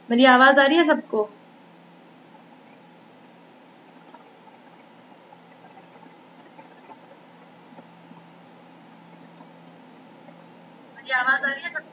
मेरी आवाज आ रही है सबको? मेरी आवाज आ रही है सबको?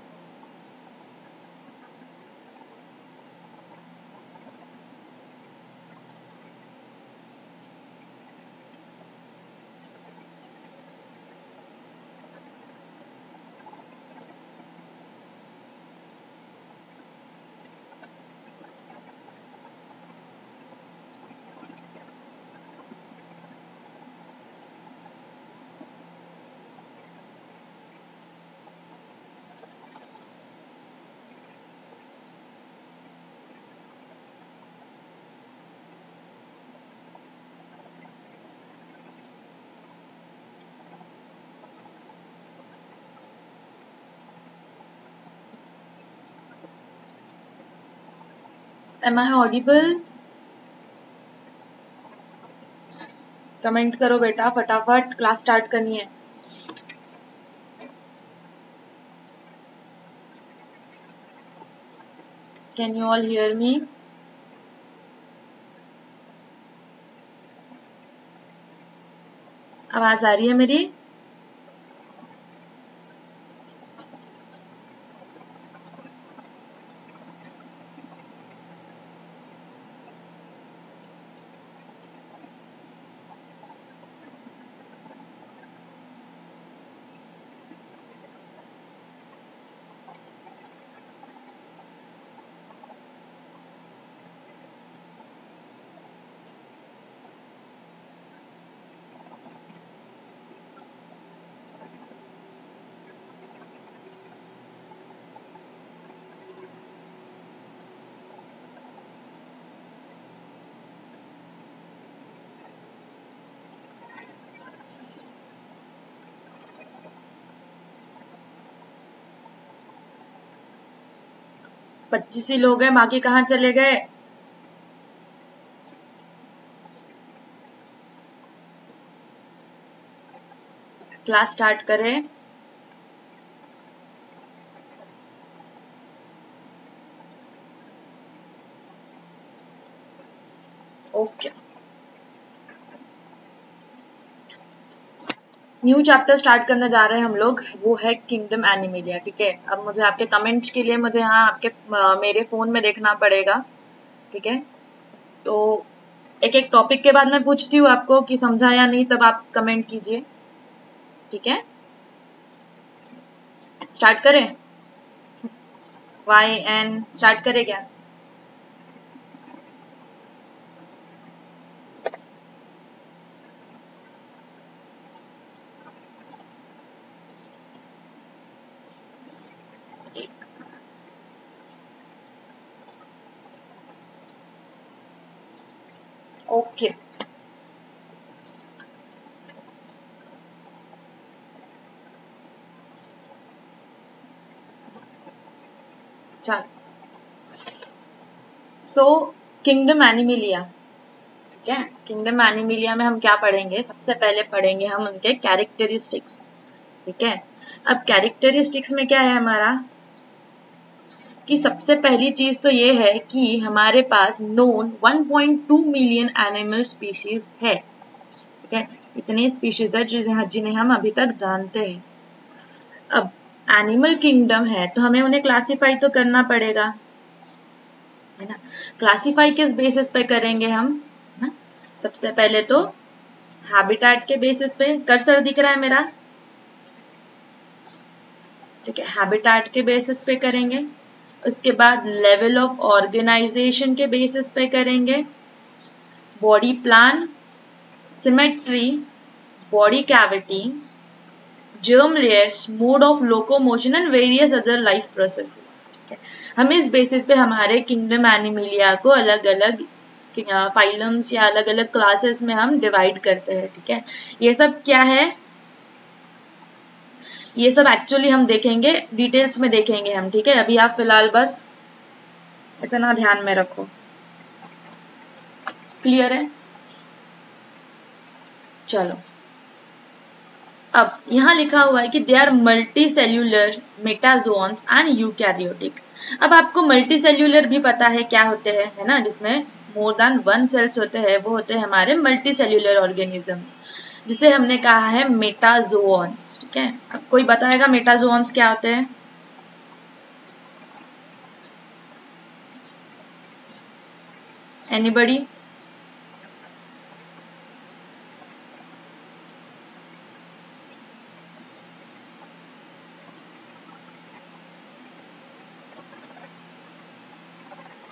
Am I audible? कमेंट करो बेटा फटाफट, क्लास स्टार्ट करनी है। Can you all hear me? आवाज आ रही है मेरी? पच्चीस ही लोग हैं, बाकी कहाँ चले गए? क्लास स्टार्ट करें। ओके, न्यू चैप्टर स्टार्ट करने जा रहे हैं हम लोग, वो है किंगडम एनिमेलिया। ठीक है, अब मुझे आपके कमेंट्स के लिए मुझे यहाँ आपके मेरे फोन में देखना पड़ेगा। ठीक है, तो एक एक टॉपिक के बाद मैं पूछती हूँ आपको कि समझा या नहीं, तब आप कमेंट कीजिए। ठीक है, स्टार्ट करें? YN स्टार्ट करें क्या? ओके, चल। सो किंगडम एनिमिलिया। ठीक है, किंगडम एनिमिलिया में हम क्या पढ़ेंगे? सबसे पहले पढ़ेंगे हम उनके कैरेक्टरिस्टिक्स। ठीक है, अब कैरेक्टरिस्टिक्स में क्या है हमारा कि सबसे पहली चीज तो ये है कि हमारे पास नोन 1.2 मिलियन एनिमल स्पीशीज है। ठीक है, इतने स्पीशीज है जिन्हें हम अभी तक जानते हैं। अब एनिमल किंगडम है तो हमें उन्हें क्लासिफाई तो करना पड़ेगा, है ना। क्लासिफाई किस बेसिस पे करेंगे हम, ना? सबसे पहले तो हैबिटेट के बेसिस पे। कर्सर दिख रहा है मेरा? ठीक है, हैबिटेट के बेसिस पे करेंगे। उसके बाद लेवल ऑफ ऑर्गेनाइजेशन के बेसिस पे करेंगे। Body plan, symmetry, body cavity, germ layers, mode of locomotion and various other life processes। ठीक है, हम इस बेसिस पे हमारे किंगडम एनिमिलिया को अलग अलग फाइलम्स या अलग अलग क्लासेस में हम डिवाइड करते हैं। ठीक है, ये सब क्या है? ये सब एक्चुअली हम देखेंगे, डिटेल्स में देखेंगे हम। ठीक है, अभी आप फिलहाल बस इतना ध्यान में रखो। क्लियर है? चलो, अब यहाँ लिखा हुआ है कि they are multi cellular metazoans and eukaryotic. अब आपको मल्टी सेल्यूलर भी पता है क्या होते हैं, है ना, जिसमें मोर देन वन सेल्स होते हैं, वो होते हैं हमारे मल्टी सेल्यूलर ऑर्गेनिजम्स, जिसे हमने कहा है मेटाजोन्स। ठीक है, अब कोई बताएगा मेटाजोन्स क्या होते हैं? एनीबडी?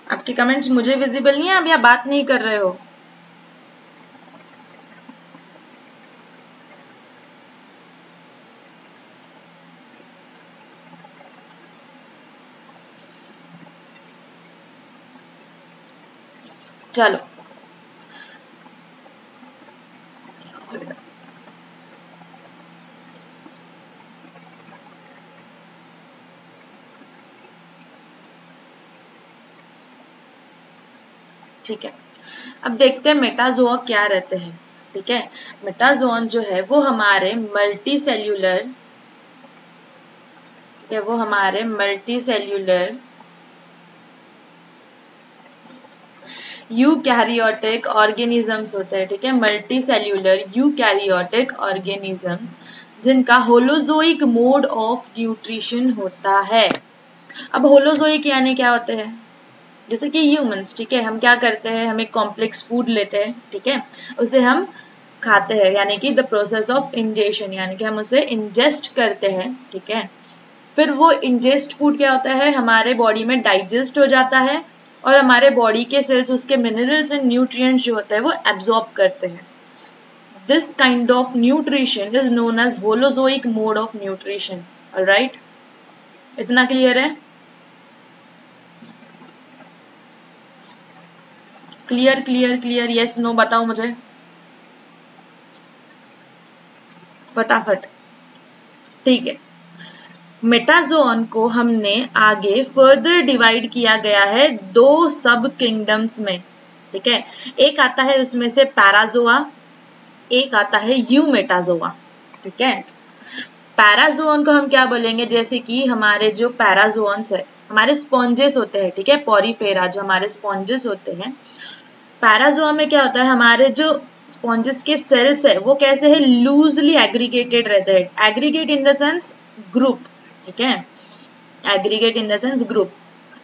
आपके कमेंट्स मुझे विजिबल नहीं है, अभी आप बात नहीं कर रहे हो। चलो ठीक है, अब देखते हैं मेटाजोआ क्या रहते हैं। ठीक है, मेटाजोन जो है वो हमारे मल्टी सेल्यूलर, वो हमारे मल्टी सेल्यूलर यूकैरियोटिक ऑर्गेनिजम्स होते हैं। ठीक है, मल्टी सेल्यूलर यूकैरियोटिक ऑर्गेनिजम्स जिनका होलोजोइक मोड ऑफ न्यूट्रिशन होता है। अब होलोजोइक यानी क्या होते हैं? जैसे कि ह्यूमंस, ठीक है, हम क्या करते हैं, हम एक कॉम्प्लेक्स फूड लेते हैं, ठीक है, उसे हम खाते हैं, यानी कि द प्रोसेस ऑफ इंजेशन, यानी कि हम उसे इंजेस्ट करते हैं। ठीक है, फिर वो इंजेस्ट फूड क्या होता है, हमारे बॉडी में डाइजेस्ट हो जाता है और हमारे बॉडी के सेल्स उसके मिनरल्स एंड न्यूट्रिएंट्स जो होते हैं वो एब्जॉर्ब करते हैं। This kind of nutrition is known as holozoic mode of nutrition. Alright, इतना क्लियर है? Clear clear clear, yes no बताओ मुझे फटाफट। ठीक है, मेटाजोन को हमने आगे फर्दर डिवाइड किया गया है दो सब किंगडम्स में। ठीक है, एक आता है उसमें से पैराजोआ, एक आता है यूमेटाजोआ। ठीक है, पैराजोन को हम क्या बोलेंगे, जैसे कि हमारे जो पैराजोन्स है हमारे स्पॉन्जेस होते हैं। ठीक है, पॉरीफेरा जो हमारे स्पॉन्जेस होते हैं, पैराजोआ में क्या होता है, हमारे जो स्पॉन्जेस के सेल्स है वो कैसे है, लूजली एग्रीगेटेड रहते हैं। Aggregate in the sense group. ठीक है, aggregate in the sense group,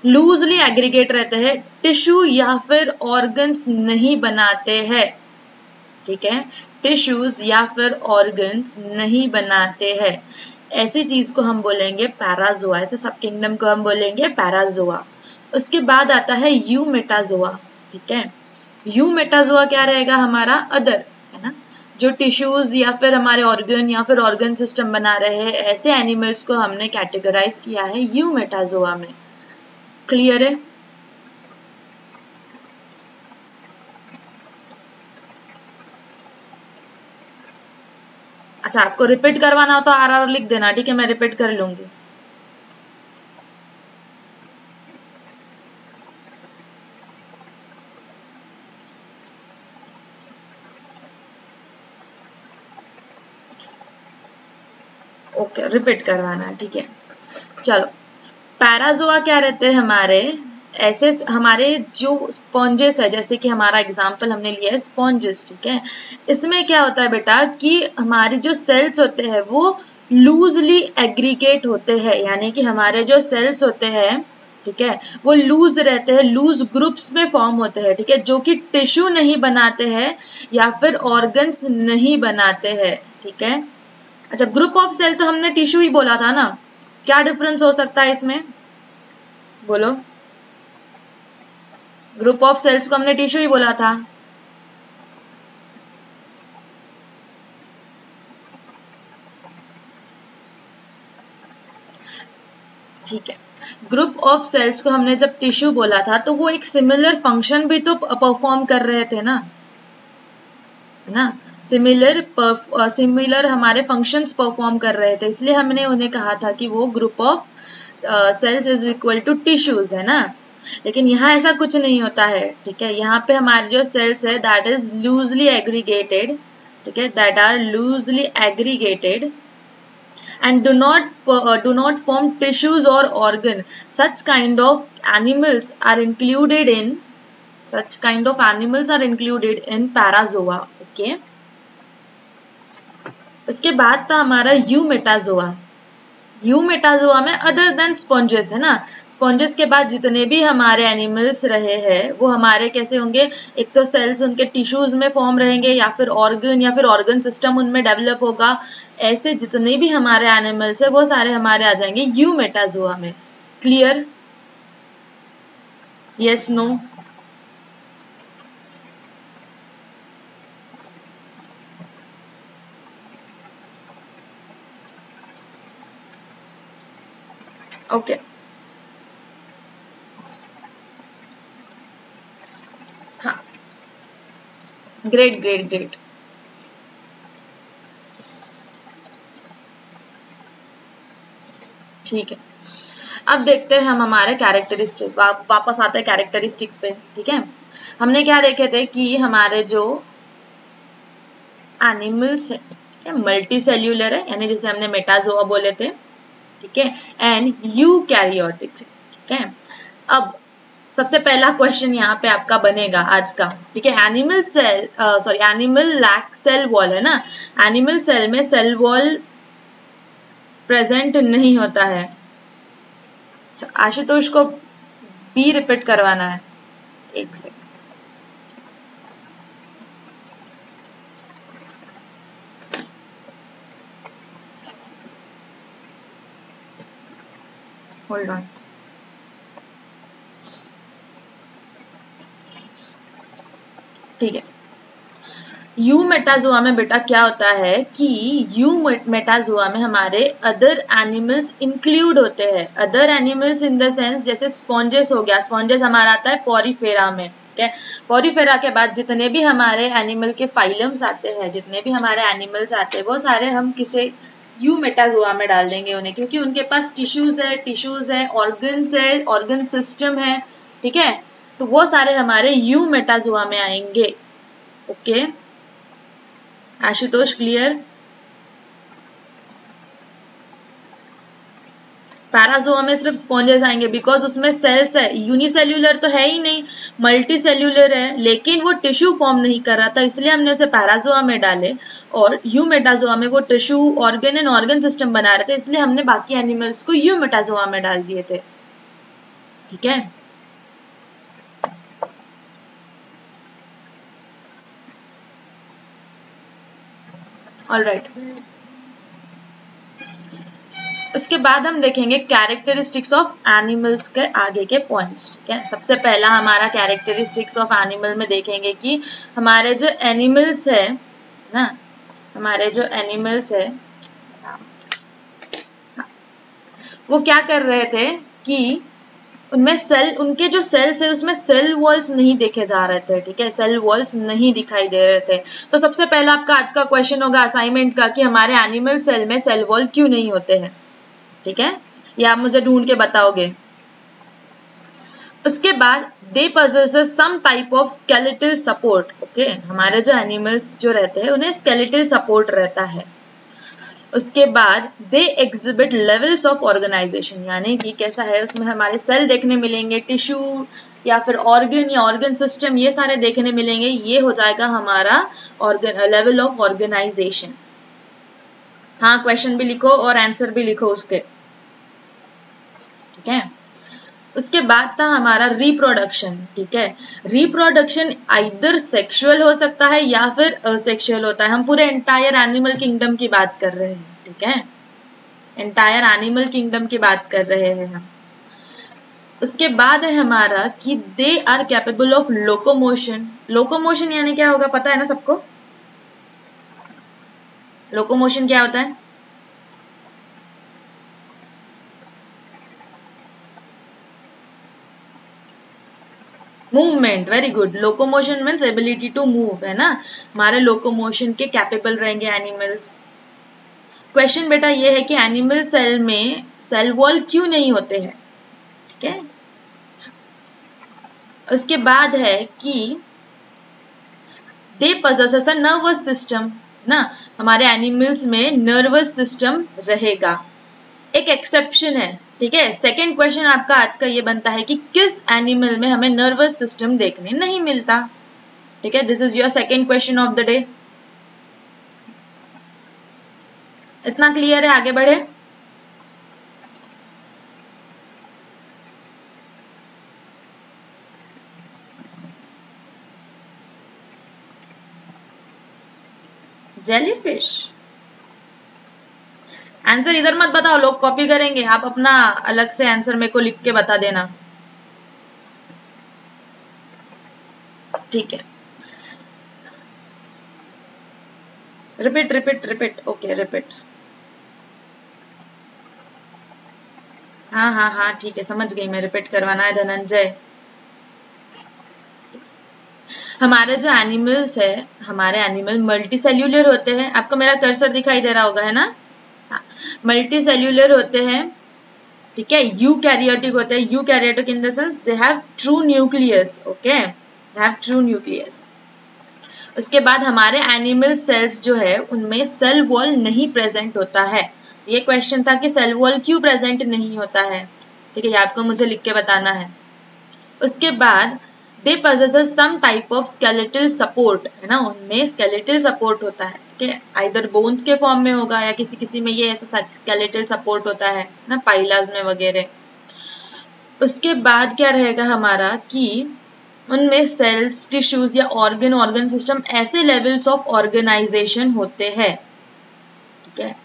loosely aggregate रहते हैं, टिश्यू या फिर ऑर्गन्स नहीं बनाते हैं। ठीक है, टिश्यूज या फिर ऑर्गन्स नहीं बनाते हैं, ऐसी चीज को हम बोलेंगे पैराजोआ, ऐसे सब किंगडम को हम बोलेंगे पैराजोआ। उसके बाद आता है यूमेटाजोआ। ठीक है, यूमेटाजोआ क्या रहेगा, हमारा अदर, है ना, जो टिश्यूज या फिर हमारे ऑर्गन या फिर ऑर्गन सिस्टम बना रहे हैं, ऐसे एनिमल्स को हमने कैटेगराइज किया है यूमेटाजोआ में। क्लियर है? अच्छा, आपको रिपीट करवाना हो तो आर लिख देना, ठीक है, मैं रिपीट कर लूंगी। ओके, रिपीट करवाना है, ठीक है। चलो, पैराजोआ क्या रहते हैं हमारे, ऐसे हमारे जो स्पॉन्जेस है, जैसे कि हमारा एग्जांपल हमने लिया है स्पॉन्जेस। ठीक है, इसमें क्या होता है बेटा कि हमारे जो सेल्स होते हैं वो लूजली एग्रीगेट होते हैं, यानी कि हमारे जो सेल्स होते हैं, ठीक है, वो लूज रहते हैं, लूज ग्रुप्स में फॉर्म होते हैं। ठीक है, जो कि टिश्यू नहीं बनाते हैं या फिर ऑर्गन्स नहीं बनाते हैं। ठीक है, अच्छा, ग्रुप ऑफ सेल तो हमने टिश्यू ही बोला था ना, क्या डिफरेंस हो सकता है इसमें, बोलो? ग्रुप ऑफ सेल्स को हमने टिश्यू ही बोला था। ठीक है, ग्रुप ऑफ सेल्स को हमने जब टिश्यू बोला था तो वो एक सिमिलर फंक्शन भी तो परफॉर्म कर रहे थे ना, है ना, सिमिलर हमारे फंक्शंस परफॉर्म कर रहे थे, इसलिए हमने उन्हें कहा था कि वो group of cells is equal to tissues, है ना। लेकिन यहाँ ऐसा कुछ नहीं होता है। ठीक है, यहाँ पे हमारे जो सेल्स है दैट इज लूजली एग्रीगेटेड, ठीक है, that are loosely aggregated and do not form tissues or organ. Such kind of animals are included in parazoa. Okay. उसके बाद था हमारा यूमेटाजोआ. यूमेटाजोआ में अदर देन स्पॉन्जेस है ना. स्पॉन्जेस के बाद जितने भी हमारे एनिमल्स रहे हैं वो हमारे कैसे होंगे, एक तो सेल्स उनके टिश्यूज में फॉर्म रहेंगे या फिर ऑर्गन सिस्टम उनमें डेवलप होगा. ऐसे जितने भी हमारे एनिमल्स है वो सारे हमारे आ जाएंगे यूमेटाजोआ में. क्लियर? Yes, no? ओके. हाँ, ग्रेट ग्रेट ग्रेट. ठीक है, अब देखते हैं हम हमारे कैरेक्टरिस्टिक, वापस आते हैं कैरेक्टरिस्टिक्स पे. ठीक है, हमने क्या देखे थे कि हमारे जो एनिमल्स है मल्टी सेल्यूलर है, यानी जैसे हमने मेटाजोआ बोले थे. ठीक है, एंड यूकैरियोटिक. ठीक है, अब सबसे पहला क्वेश्चन यहाँ पे आपका बनेगा आज का. ठीक है, एनिमल लैक सेल वॉल है ना. एनिमल सेल में सेल वॉल प्रेजेंट नहीं होता है. आशुतोष को बी रिपीट करवाना है. एक सेकंड. Hold on. ठीक है, यू मेटाजोआ में बेटा क्या होता है कि यू मेटाजोआ में हमारे अदर एनिमल्स इंक्लूड होते हैं. Other animals in the sense जैसे स्पॉन्जेस हो गया. स्पॉन्जेस हमारा आता है पॉरीफेरा में. ठीक है, पॉरीफेरा के बाद जितने भी हमारे एनिमल के फाइलम्स आते हैं, जितने भी हमारे एनिमल्स आते हैं वो सारे हम किसे यू मेटाजोआ में डाल देंगे उन्हें, क्योंकि उनके पास टिश्यूज है, ऑर्गन सिस्टम है. ठीक है, तो वो सारे हमारे यू मेटाजोआ में आएंगे. Okay, Ashutosh clear? पैराजोआ में सिर्फ स्पॉन्जेस आएंगे बिकॉज उसमें सेल्स है. यूनिसेल्यूलर तो है ही नहीं, मल्टी सेल्यूलर है, लेकिन वो टिश्यू फॉर्म नहीं कर रहा था, इसलिए हमने उसे पैराजोआ में डाले. और यूमेटाजोआ में वो टिश्यू, ऑर्गन सिस्टम बना रहे थे, इसलिए हमने बाकी एनिमल्स को यूमेटाजोआ में डाल दिए थे. ठीक है, ऑलराइट. उसके बाद हम देखेंगे कैरेक्टरिस्टिक्स ऑफ एनिमल्स के आगे के पॉइंट्स. ठीक है, सबसे पहला हमारा कैरेक्टरिस्टिक्स ऑफ एनिमल में देखेंगे कि हमारे जो एनिमल्स है ना, हमारे जो एनिमल्स है वो क्या कर रहे थे कि उनमें उनके जो सेल्स है उसमें सेल वॉल्स नहीं देखे जा रहे थे. ठीक है, सेल वॉल्स नहीं दिखाई दे रहे थे. तो सबसे पहला आपका आज का क्वेश्चन होगा असाइनमेंट का कि हमारे एनिमल सेल में सेल वॉल क्यों नहीं होते हैं. ठीक है, ये आप मुझे ढूंढ के बताओगे. उसके बाद दे possesses some type of skeletal support. Okay, हमारे जो एनिमल्स जो रहते हैं उन्हें skeletal support रहता है. उसके बाद they exhibit levels of organisation, यानी कि कैसा है उसमें हमारे सेल देखने मिलेंगे, टिश्यू या फिर ऑर्गन सिस्टम, ये सारे देखने मिलेंगे. ये हो जाएगा हमारा लेवल ऑफ ऑर्गेनाइजेशन. हाँ, क्वेश्चन भी लिखो और आंसर भी लिखो उसके. ठीक है, उसके बाद था हमारा रिप्रोडक्शन. ठीक है, रिप्रोडक्शन आइदर सेक्सुअल हो सकता है या फिर असेक्सुअल होता है. हम पूरे एंटायर एनिमल किंगडम की बात कर रहे हैं. ठीक है, एंटायर एनिमल किंगडम की बात कर रहे हैं हम. उसके बाद है हमारा कि they are capable of locomotion. Locomotion यानी क्या होगा पता है ना सबको? लोकोमोशन क्या होता है? Movement. Very good. Locomotion means ability to move है ना. हमारे लोकोमोशन के कैपेबल रहेंगे एनिमल्स. क्वेश्चन बेटा ये है कि एनिमल सेल में सेल वॉल क्यों नहीं होते हैं. ठीक है, उसके बाद है कि दे possess a nervous system. ना, हमारे एनिमल्स में नर्वस सिस्टम रहेगा। एक एक्सेप्शन है, ठीक है। सेकंड क्वेश्चन आपका आज का ये बनता है कि किस एनिमल में हमें नर्वस सिस्टम देखने नहीं मिलता, ठीक है। This is your second question of the day. इतना क्लियर है? आगे बढ़े। जेलीफिश। आंसर इधर मत बताओ, लोग कॉपी करेंगे। आप अपना अलग से आंसर मेरे को लिख के बता देना, ठीक है। Repeat repeat repeat, okay repeat. हाँ हाँ हाँ ठीक है, समझ गई मैं। रिपीट करवाना है धनंजय। हमारे जो एनिमल्स है, हमारे एनिमल मल्टी सेल्यूलर होते हैं। आपको मेरा कर्सर दिखाई दे रहा होगा, है ना? हाँ, मल्टी सेल्यूलर होते हैं, ठीक है। यूकैरियोटिक होते हैं। Eukaryotic in the sense they have true nucleus, okay, they have true nucleus. उसके बाद हमारे एनिमल सेल्स जो है उनमें सेल वॉल नहीं प्रेजेंट होता है। ये क्वेश्चन था कि सेल वॉल क्यों प्रेजेंट नहीं होता है, ठीक है, ये आपको मुझे लिख के बताना है। उसके बाद they possesses some type of skeletal support, है ना, उनमें स्केलेटल सपोर्ट होता है, ठीक है। आइदर बोन्स के फॉर्म में होगा या किसी किसी में ये ऐसा स्केलेटल सपोर्ट होता है ना, पाइलाज में वगैरह। उसके बाद क्या रहेगा हमारा कि उनमें सेल्स, टिश्यूज या ऑर्गन सिस्टम ऐसे लेवल्स ऑफ ऑर्गेनाइजेशन होते हैं, ठीक है।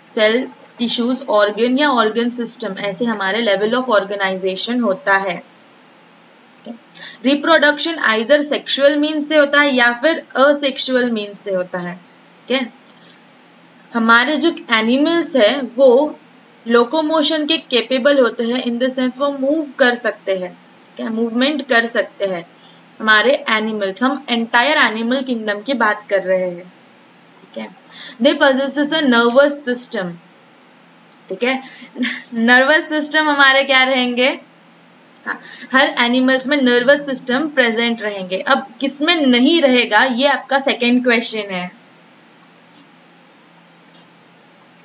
सेल्स, टिश्यूज, ऑर्गन या ऑर्गन सिस्टम ऐसे हमारे लेवल ऑफ ऑर्गेनाइजेशन होता है। रिप्रोडक्शन आइदर सेक्सुअल मीन्स से होता है या फिर असेक्सुअल मीन्स से होता है, ठीक है। हमारे जो एनिमल्स है वो लोकोमोशन के केपेबल होते हैं, इन द सेंस वो मूव कर सकते हैं, ठीक है, मूवमेंट कर सकते हैं हमारे एनिमल्स। हम एंटायर एनिमल किंगडम की बात कर रहे हैं, ठीक है। दे पजेसेस अ नर्वस सिस्टम, ठीक है। नर्वस सिस्टम हमारे क्या रहेंगे? हाँ, हर एनिमल्स में नर्वस सिस्टम प्रेजेंट रहेंगे। अब किसमें नहीं रहेगा, ये आपका सेकेंड क्वेश्चन है,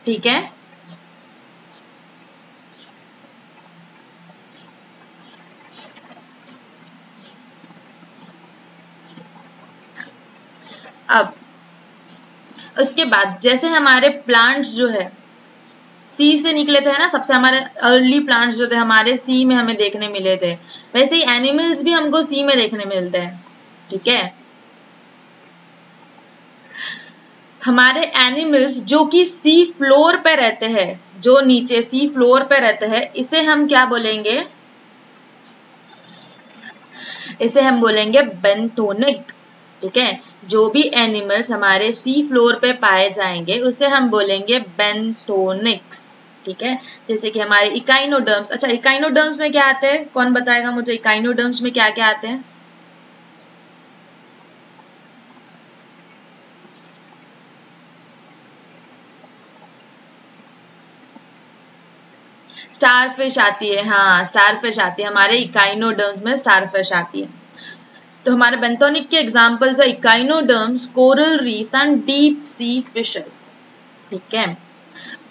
ठीक है। अब उसके बाद जैसे हमारे प्लांट्स जो है सी से निकले थे ना, सबसे हमारे अर्ली प्लांट्स जो थे हमारे सी में हमें देखने मिले थे, वैसे ही एनिमल्स भी हमको सी में देखने मिलते हैं, ठीक है। हमारे एनिमल्स जो कि सी फ्लोर पे रहते हैं, जो नीचे सी फ्लोर पे रहते हैं, इसे हम क्या बोलेंगे? इसे हम बोलेंगे बेंथोनिक, ठीक है। जो भी एनिमल्स हमारे सी फ्लोर पे पाए जाएंगे उसे हम बोलेंगे बेंथोनिक्स, ठीक है। जैसे कि हमारे इकाइनोडर्म्स। अच्छा, इकाइनोडर्म्स में क्या आते हैं? कौन बताएगा मुझे इकाइनोडर्म्स में क्या क्या आते हैं? स्टारफिश आती है, हाँ स्टारफिश आती है, हमारे इकाइनोडर्म्स में स्टारफिश आती है। तो हमारे बेंथोनिक के एग्जांपल्स है echinoderms, coral reefs and deep sea fishes, ठीक है।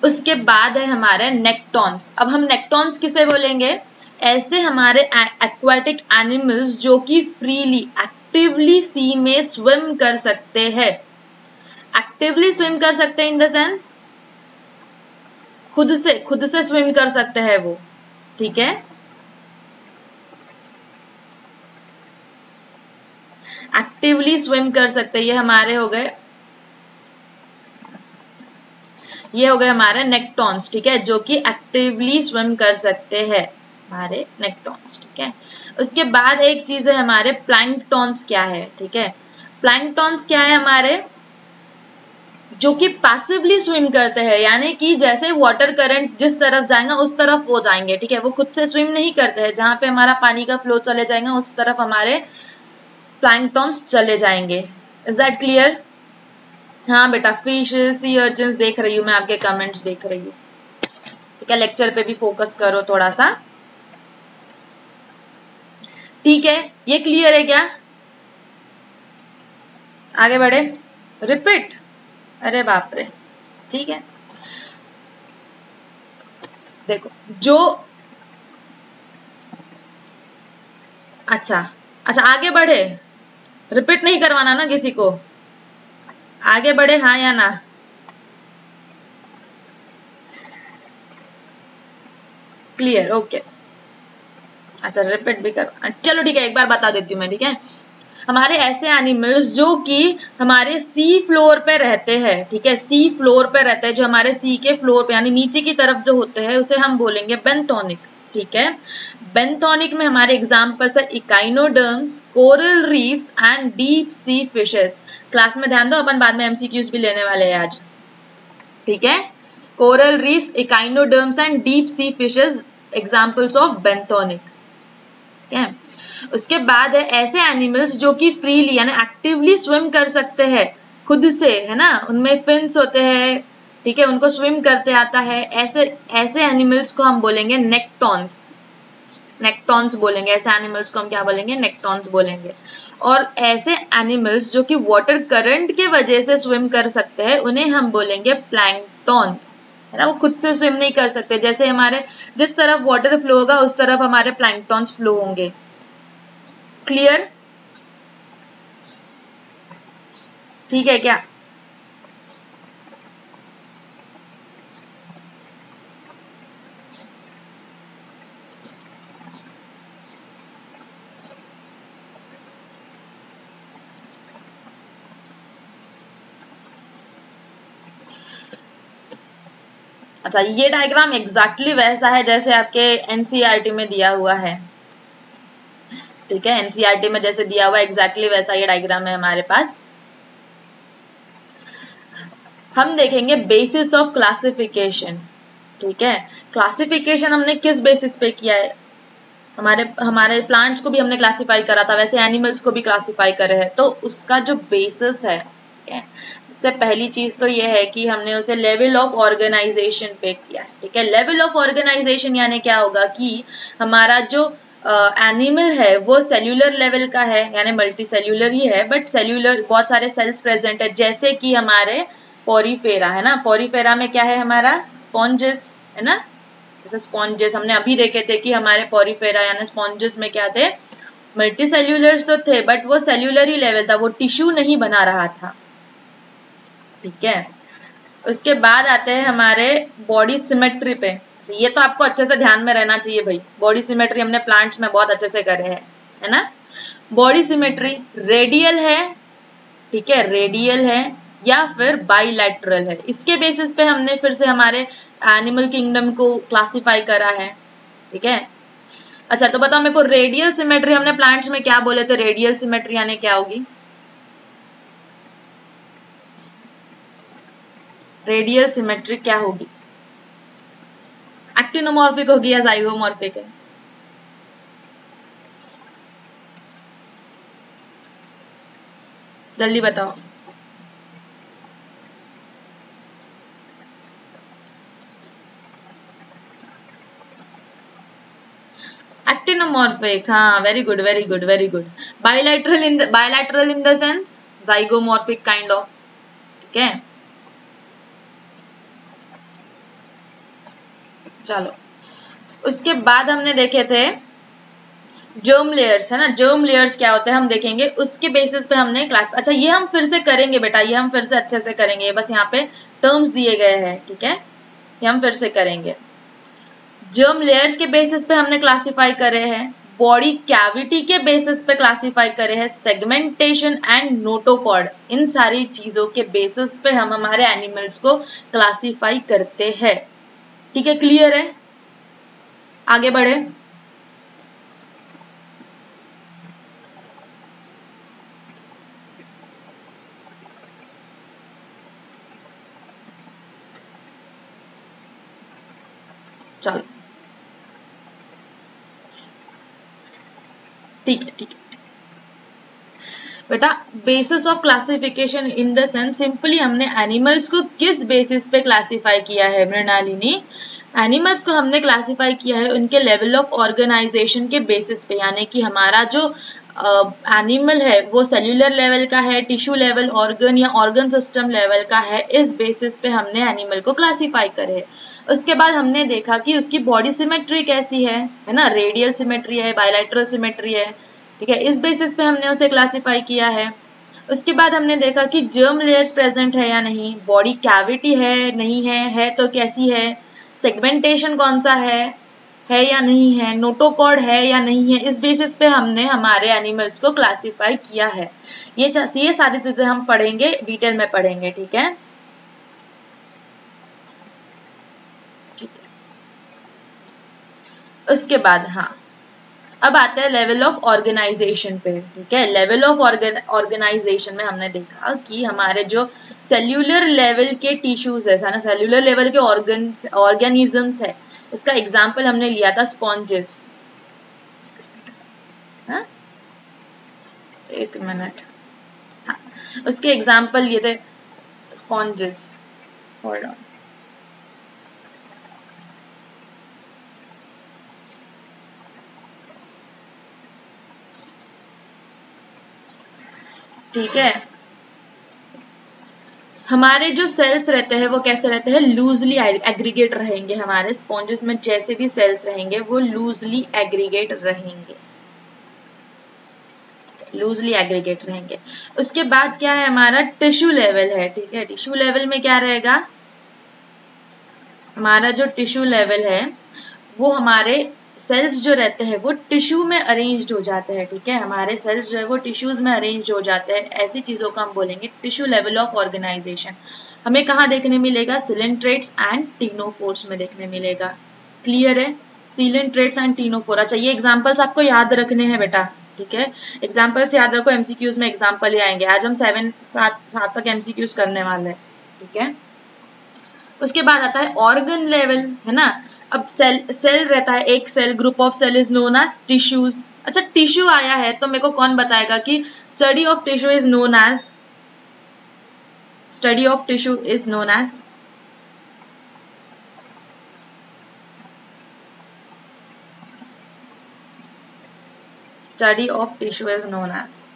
उसके बाद है हमारे नेक्टॉन्स। अब हम नेक्टॉन्स किसे बोलेंगे? ऐसे हमारे एक्वाटिक एनिमल्स जो कि फ्रीली, एक्टिवली सी में स्विम कर सकते हैं। एक्टिवली स्विम कर सकते हैं इन द सेंस खुद से स्विम कर सकते हैं वो, ठीक है। एक्टिवली स्विम कर सकते हैं, ये हमारे हो गए, ये हो गए हमारे नेक्टॉन्स, ठीक है, जो कि एक्टिवली स्विम कर सकते हैं, हमारे नेक्टॉन्स, ठीक है। उसके बाद एक चीज है हमारे प्लैंकटॉन्स। क्या है? ठीक है, प्लैंकटॉन्स क्या है हमारे? जो कि पैसिवली स्विम करते हैं, यानी कि जैसे वाटर करंट जिस तरफ जाएगा उस तरफ वो जाएंगे, ठीक है। वो खुद से स्विम नहीं करते हैं, जहां पे हमारा पानी का फ्लो चले जाएगा उस तरफ हमारे प्लैंकटॉन्स चले जाएंगे। Is that clear? हाँ बेटा, फिश, सी अर्चिन्स देख रही हूँ मैं, आपके कमेंट्स देख रही हूँ, ठीक है। लेक्चर पे भी फोकस करो थोड़ा सा, ठीक है। ये क्लियर है क्या? आगे बढ़े। रिपीट, अरे बाप रे, ठीक है। देखो जो अच्छा अच्छा आगे बढ़े, रिपीट नहीं करवाना ना किसी को, आगे बढ़े हाँ या ना। Clear, okay. अच्छा रिपीट भी करो, चलो ठीक है, एक बार बता देती हूँ मैं, ठीक है। हमारे ऐसे एनिमल्स जो कि हमारे सी फ्लोर पे रहते हैं, ठीक है, सी फ्लोर पे रहते हैं, जो हमारे सी के फ्लोर पे यानी नीचे की तरफ जो होते हैं उसे हम बोलेंगे बेंथोनिक, ठीक है। बेंथोनिक में हमारे एग्जांपल्स है echinoderms, coral reefs and deep sea fishes. Class में ध्यान दो, अपन बाद में एमसीक्यूज भी लेने वाले हैं आज, ठीक है। Coral reefs, echinoderms and deep sea fishes examples of benthonic, ठीक है। उसके बाद है ऐसे एनिमल्स जो कि फ्रीली यानी एक्टिवली स्विम कर सकते हैं खुद से, है ना, उनमें फिन्स होते हैं, ठीक है, उनको स्विम करते आता है, ऐसे ऐसे एनिमल्स को हम बोलेंगे नेक्टॉन्स, नेक्टॉन्स बोलेंगे, ऐसे एनिमल्स को हम क्या बोलेंगे, नेक्टॉन्स बोलेंगे। और ऐसे एनिमल्स जो कि वाटर करंट के वजह से स्विम कर सकते हैं उन्हें हम बोलेंगे प्लैंकटॉन्स, है ना, वो खुद से स्विम नहीं कर सकते, जैसे हमारे जिस तरफ वाटर फ्लो होगा उस तरफ हमारे प्लैंकटॉन्स फ्लो होंगे। क्लियर, ठीक है क्या। अच्छा ये डायग्राम एग्जैक्टली वैसा है जैसे आपके एनसीईआरटी में दिया हुआ है, ठीक है, एनसीईआरटी में जैसे दिया हुआ एग्जैक्टली वैसा ये डायग्राम है हमारे पास। हम देखेंगे बेसिस ऑफ क्लासिफिकेशन, ठीक है। क्लासिफिकेशन हमने किस बेसिस पे किया है, हमारे हमारे प्लांट्स को भी हमने क्लासिफाई करा था, वैसे एनिमल्स को भी क्लासिफाई करे हैं, तो उसका जो बेसिस है, ठीक है, सबसे पहली चीज तो ये है कि हमने उसे लेवल ऑफ ऑर्गेनाइजेशन पे किया है, ठीक है। लेवल ऑफ ऑर्गेनाइजेशन यानी क्या होगा कि हमारा जो एनिमल है वो सेल्यूलर लेवल का है, यानी मल्टी सेल्यूलर ही है, बट सेल्यूलर बहुत सारे सेल्स प्रेजेंट है, जैसे कि हमारे पोरीफेरा, है ना, पोरीफेरा में क्या है हमारा स्पॉन्जेस, है ना, जैसे स्पॉन्जेस हमने अभी देखे थे कि हमारे पोरीफेरा यानी स्पॉन्जेस में क्या थे, मल्टी सेल्यूलर्स तो थे बट वो सेल्यूलर ही लेवल था, वो टिश्यू नहीं बना रहा था, ठीक है। उसके बाद आते हैं हमारे बॉडी सिमेट्री पे, ये तो आपको अच्छे से ध्यान में रहना चाहिए भाई, बॉडी सिमेट्री हमने प्लांट्स में बहुत अच्छे से करे हैं, है ना। बॉडी सिमेट्री रेडियल है, ठीक है, रेडियल है या फिर बाइलैटरल है, इसके बेसिस पे हमने फिर से हमारे एनिमल किंगडम को क्लासिफाई करा है, ठीक है। अच्छा तो बताओ मेरे को, रेडियल सिमेट्री हमने प्लांट्स में क्या बोले थे, रेडियल सिमेट्री यानी क्या होगी, रेडियल सिमेट्री क्या होगी, एक्टिनोमॉर्फिक होगी या जाइगोमॉर्फिक है, जल्दी बताओ। एक्टिनोमॉर्फिक, हाँ, very good very good very good. Bilateral in the sense zygomorphic kind of, ठीक है। चलो उसके बाद हमने देखे थे जर्म लेयर्स, है ना, जर्म लेयर्स क्या होते हैं हम देखेंगे, उसके बेसिस पे हमने क्लास, अच्छा ये हम फिर से करेंगे बेटा, ये हम फिर से अच्छे से करेंगे, बस यहाँ पे टर्म्स दिए गए हैं, ठीक है, ये हम फिर से करेंगे। जर्म लेयर्स के बेसिस पे हमने क्लासिफाई करे हैं, बॉडी कैविटी के बेसिस पे क्लासिफाई करे हैं, सेगमेंटेशन एंड नोटोकॉर्ड, इन सारी चीजों के बेसिस पे हम हमारे एनिमल्स को क्लासिफाई करते हैं, ठीक है। क्लियर है, आगे बढ़े। चलो ठीक है ठीक है बेटा, basis of classification in the sense simply हमने एनिमल्स को किस बेसिस पे क्लासिफाई किया है मृणालिनी, एनिमल्स को हमने क्लासिफाई किया है उनके लेवल ऑफ ऑर्गेनाइजेशन के बेसिस पे, यानी कि हमारा जो एनिमल है वो सेल्यूलर लेवल का है, टिश्यू लेवल, ऑर्गन या ऑर्गन सिस्टम लेवल का है, इस बेसिस पे हमने एनिमल को क्लासीफाई करे। उसके बाद हमने देखा कि उसकी बॉडी सिमेट्री कैसी है ना, रेडियल सिमेट्री है, बायलैटरल सिमेट्री है, ठीक है, इस बेसिस पे हमने उसे क्लासीफाई किया है। उसके बाद हमने देखा कि जर्म लेयर्स प्रेजेंट है या नहीं, बॉडी कैविटी है नहीं है तो कैसी है, सेगमेंटेशन कौन सा है या नहीं है, नोटोकॉर्ड है या नहीं है, इस बेसिस पे हमने हमारे एनिमल्स को क्लासिफाई किया है। ये सारी चीजें हम पढ़ेंगे, डिटेल में पढ़ेंगे, ठीक है। उसके बाद हाँ, अब आता है लेवल ऑफ ऑर्गेनाइजेशन पे, ठीक है। लेवल ऑफ ऑर्गेनाइजेशन में हमने देखा कि हमारे जो सेल्यूलर लेवल के टिश्यूज है ना, सेल्यूलर लेवल के ऑर्गेनिजम्स है, उसका एग्जाम्पल हमने लिया था स्पॉन्जेस। हाँ? एक मिनट, हाँ, उसके एग्जाम्पल ये थे स्पॉन्जेस। होल्ड ऑन, ठीक है। हमारे जो सेल्स रहते हैं वो कैसे रहते हैं, लूजली एग्रीगेट रहेंगे। हमारे स्पॉन्जेस में जैसे भी सेल्स रहेंगे वो लूजली एग्रीगेट रहेंगे, लूजली एग्रीगेट रहेंगे। उसके बाद क्या है, हमारा टिश्यू लेवल है, ठीक है। टिश्यू लेवल में क्या रहेगा, हमारा जो टिश्यू लेवल है वो हमारे सेल्स जो रहते हैं वो टिश्यू में अरेंज्ड हो जाते हैं, ठीक है। हमारे सेल्स जो है वो टिश्यूज में अरेंज हो जाते हैं, ऐसी चीजों को हम बोलेंगे टिश्यू लेवल ऑफ ऑर्गेनाइजेशन। हमें कहाँ देखने मिलेगा, सिलेंट्रेट्स एंड टीनोफोर्स में देखने मिलेगा। क्लियर है, सिलेंट्रेट्स एंड टीनोफोर। अच्छा, ये एग्जाम्पल्स आपको याद रखने हैं बेटा, ठीक है। एग्जाम्पल्स याद रखो, एमसीक्यूज में एग्जाम्पल ही आएंगे। आज हम 7 तक एमसीक्यूज करने वाले हैं, ठीक है। उसके बाद आता है ऑर्गन लेवल, है ना। अब सेल रहता है, एक cell, group of cell is known as tissues. अच्छा, टिश्यू आया है तो मेरे को कौन बताएगा कि study of tissue is known as, study of tissue is known as, study of tissue is known as,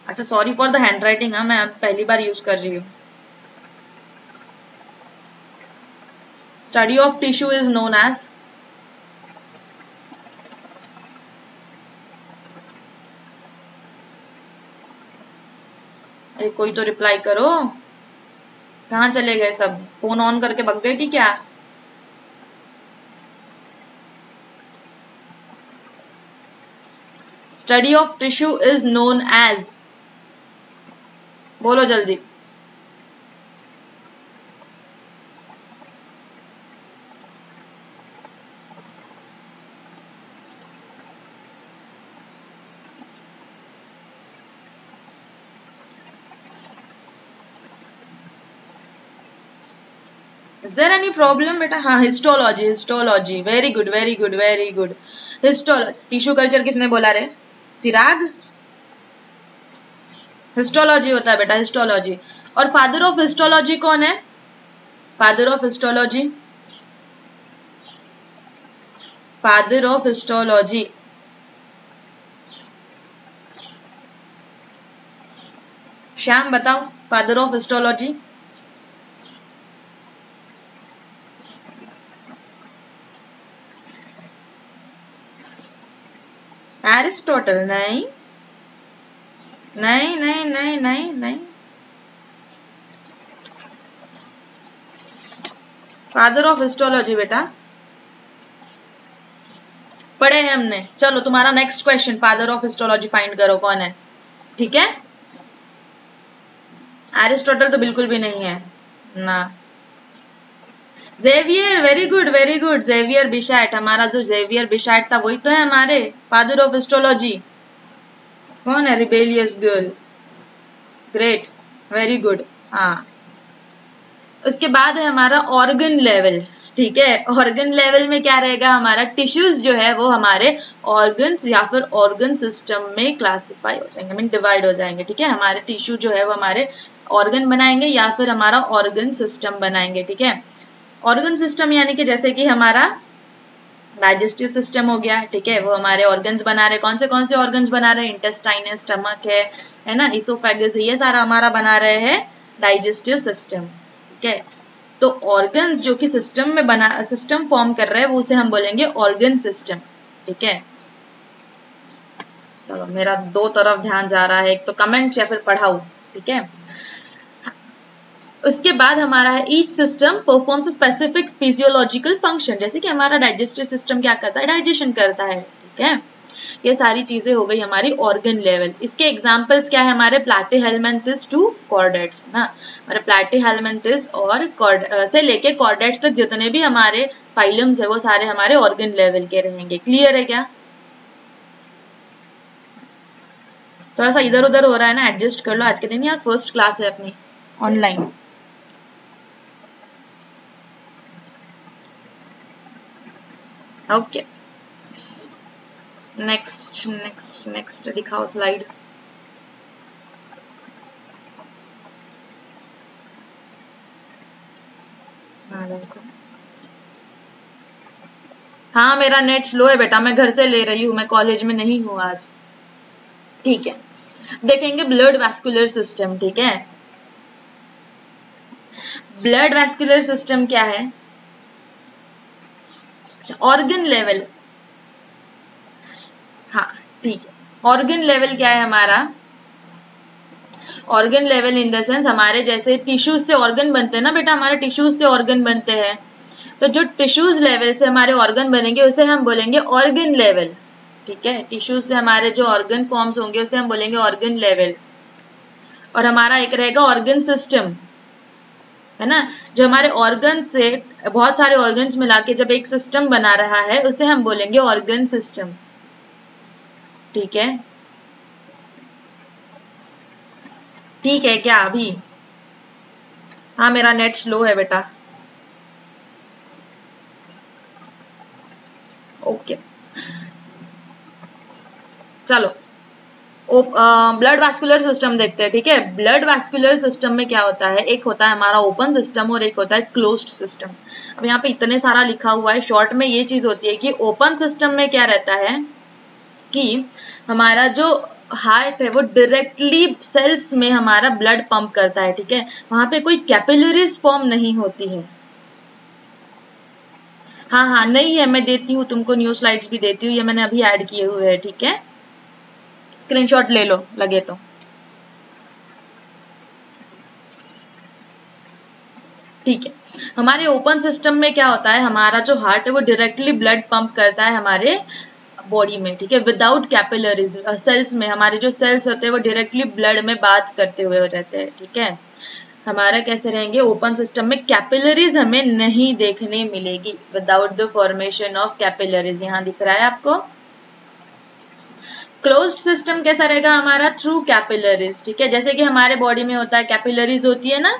अच्छा sorry for the handwriting, मैं पहली बार यूज कर रही हूँ। Study of tissue is known as, अरे कोई तो रिप्लाई करो, कहाँ चले गए सब, फोन ऑन करके भग गए कि क्या। Study of tissue is known as, बोलो जल्दी। Is there any problem बेटा? हाँ, histology, histology, very good very good very good. Histology, tissue culture किसने बोला रे, चिराग? हिस्टोलॉजी होता है बेटा, हिस्टोलॉजी। और फादर ऑफ हिस्टोलॉजी कौन है, father of histology, father of histology, Shyam बताओ, फादर ऑफ हिस्टोलॉजी। एरिस्टोटल? नहीं नहीं नहीं नहीं नहीं नहीं, फादर ऑफ हिस्टोलॉजी बेटा पढ़े हैं हमने। चलो तुम्हारा next question, father of histology find करो कौन है, ठीक है। एरिस्टोटल तो बिल्कुल भी नहीं है ना। Xavier, very good very good, Xavier बिशैट, हमारा जो जेवियर बिशैट था वही तो है हमारे फादर ऑफ हिस्टोलॉजी। कौन है, rebellious girl, great, very good. हाँ, उसके बाद है हमारा ऑर्गन लेवल, ठीक है। ऑर्गन लेवल में क्या रहेगा, हमारा टिश्यूज जो है वो हमारे ऑर्गन्स या फिर ऑर्गन सिस्टम में क्लासिफाई हो जाएंगे, मीन डिवाइड हो जाएंगे, ठीक है। हमारे टिश्यू जो है वो हमारे ऑर्गन बनाएंगे या फिर हमारा ऑर्गन सिस्टम बनाएंगे, ठीक है। ऑर्गन सिस्टम यानी कि जैसे कि हमारा डाइजेस्टिव सिस्टम हो गया, ठीक है, वो हमारे ऑर्गन्स बना रहे, कौन से ऑर्गन्स बना रहे हैं, इंटेस्टाइन है, स्टमक है ना, इसोफेगस है, ये सारा हमारा बना रहे हैं डाइजेस्टिव सिस्टम, ठीक है। तो ऑर्गन्स जो कि सिस्टम फॉर्म कर रहे हैं वो उसे हम बोलेंगे ऑर्गन सिस्टम, ठीक है। चलो मेरा दो तरफ ध्यान जा रहा है, एक तो कमेंट या फिर पढ़ाऊ, ठीक है। उसके बाद हमारा है each system performs specific physiological function, जैसे कि हमारा डाइजेस्टिव सिस्टम क्या करता है, डाइजेशन करता है, ठीक है। ये सारी चीजें हो गई हमारी ऑर्गन लेवल। इसके एग्जांपल्स क्या है हमारे, प्लैटीहेलमिन्थस टू कॉर्डेट्स ना, हमारे प्लैटीहेलमिन्थस और से लेके कॉर्डेट्स तक जितने भी हमारे फाइलम्स है वो सारे हमारे ऑर्गन लेवल के रहेंगे। क्लियर है क्या? थोड़ा सा इधर उधर हो रहा है ना, एडजस्ट कर लो, आज के दिन यार फर्स्ट क्लास है अपनी ऑनलाइन। ओके, नेक्स्ट दिखाओ स्लाइड। हाँ मेरा नेट स्लो है बेटा, मैं घर से ले रही हूँ, मैं कॉलेज में नहीं हूँ आज, ठीक है। देखेंगे ब्लड वैस्कुलर सिस्टम, ठीक है। ब्लड वैस्कुलर सिस्टम क्या है, ऑर्गन लेवल, हाँ ठीक है। ऑर्गन लेवल क्या है हमारा, organ level in the sense हमारे जैसे टिश्यूज से ऑर्गन बनते हैं ना बेटा, हमारे टिश्यूज से ऑर्गन बनते हैं, तो जो टिश्यूज लेवल से हमारे ऑर्गन बनेंगे उसे हम बोलेंगे ऑर्गन लेवल, ठीक है। टिश्यूज से हमारे जो ऑर्गन फॉर्म्स होंगे उसे हम बोलेंगे ऑर्गन लेवल। और हमारा एक रहेगा ऑर्गन सिस्टम, है ना, जो हमारे ऑर्गन से बहुत सारे ऑर्गन्स मिला के जब एक सिस्टम बना रहा है उसे हम बोलेंगे ऑर्गन सिस्टम, ठीक है। ठीक है क्या अभी? हाँ मेरा नेट स्लो है बेटा। ओके चलो, ब्लड वैस्कुलर सिस्टम देखते हैं, ठीक है। ब्लड वैस्कुलर सिस्टम में क्या होता है, एक होता है हमारा ओपन सिस्टम और एक होता है क्लोज्ड सिस्टम। अब यहाँ पे इतने सारा लिखा हुआ है, शॉर्ट में ये चीज होती है कि ओपन सिस्टम में क्या रहता है कि हमारा जो हार्ट है वो डायरेक्टली सेल्स में हमारा ब्लड पंप करता है, ठीक है। वहां पे कोई कैपिलरीज फॉर्म नहीं होती है। हाँ हाँ नहीं है, मैं देती हूँ तुमको, न्यू स्लाइड्स भी देती हूँ, ये मैंने अभी ऐड किए हुए हैं, ठीक है। स्क्रीनशॉट ले लो लगे तो, ठीक है। हमारे ओपन सिस्टम में क्या होता है, हमारा जो हार्ट है वो डायरेक्टली ब्लड पंप करता है हमारे बॉडी में, ठीक है, विदाउट कैपिलरीज। सेल्स में हमारे जो सेल्स होते हैं वो डायरेक्टली ब्लड में बात करते हुए रहते हैं, ठीक है। हमारा कैसे रहेंगे ओपन सिस्टम में, कैपिलरीज हमें नहीं देखने मिलेगी, without the formation of capillaries. यहाँ दिख रहा है आपको। क्लोज्ड सिस्टम कैसा रहेगा हमारा, थ्रू कैपिलरीज, ठीक है। जैसे कि हमारे बॉडी में होता है, कैपिलरीज होती है ना,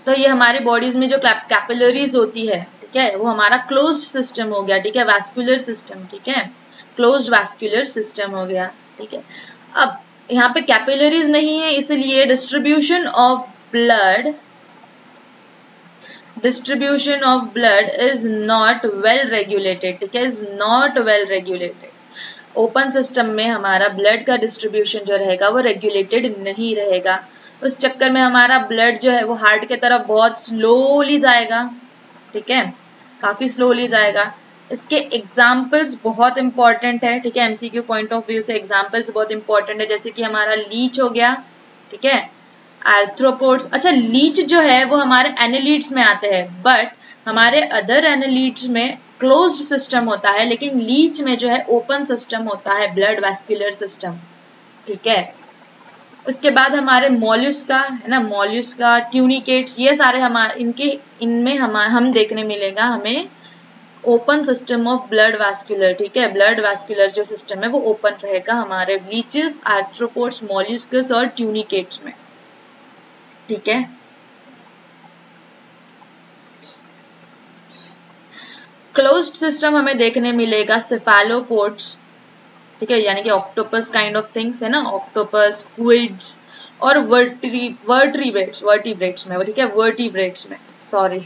तो ये हमारे बॉडीज में जो कैपिलरीज होती है, ठीक है, वो हमारा क्लोज्ड सिस्टम हो गया, ठीक है, वैस्कुलर सिस्टम, ठीक है, क्लोज्ड वैस्कुलर सिस्टम हो गया, ठीक है। अब यहाँ पे कैपिलरीज नहीं है, इसलिए distribution of blood is not well regulated, ठीक है, is not well regulated. Open system में हमारा ब्लड का डिस्ट्रीब्यूशन जो रहेगा वो रेगुलेटेड नहीं रहेगा, उस चक्कर में हमारा ब्लड जो है वो हार्ट के तरफ बहुत स्लोली जाएगा, ठीक है, काफी स्लोली जाएगा। इसके एग्जाम्पल्स बहुत इंपॉर्टेंट है, ठीक है, एमसीक्यू पॉइंट ऑफ व्यू से एग्जाम्पल्स बहुत इंपॉर्टेंट है, जैसे कि हमारा लीच हो गया, ठीक है, आर्थ्रोपोड्स। अच्छा लीच जो है वो हमारे एनालिड्स में आते हैं, बट हमारे अदर एनालिड्स में क्लोज्ड सिस्टम होता है, लेकिन लीच में जो है ओपन सिस्टम होता है, ब्लड वैस्कुलर सिस्टम, ठीक है। उसके बाद हमारे मॉल्यूस्का है ना, मॉल्यूस्का, ट्यूनिकेट्स, ये सारे हमारे इनमें हम देखने मिलेगा हमें open system of blood vascular, ठीक है। ब्लड वैस्कुलर जो सिस्टम है वो ओपन रहेगा हमारे लीचेस, आर्थ्रोपोड्स, मॉल्यूस्कस और ट्यूनिकेट्स में, ठीक है। क्लोज्ड सिस्टम हमें देखने मिलेगा सेफेलोपोड्स, ठीक है, यानी कि ऑक्टोपस काइंड ऑफ थिंग्स है ना, ऑक्टोपस, स्क्विड्स और वर्टिब्रेट्स में, ठीक है, वर्टिब्रेट्स में, सॉरी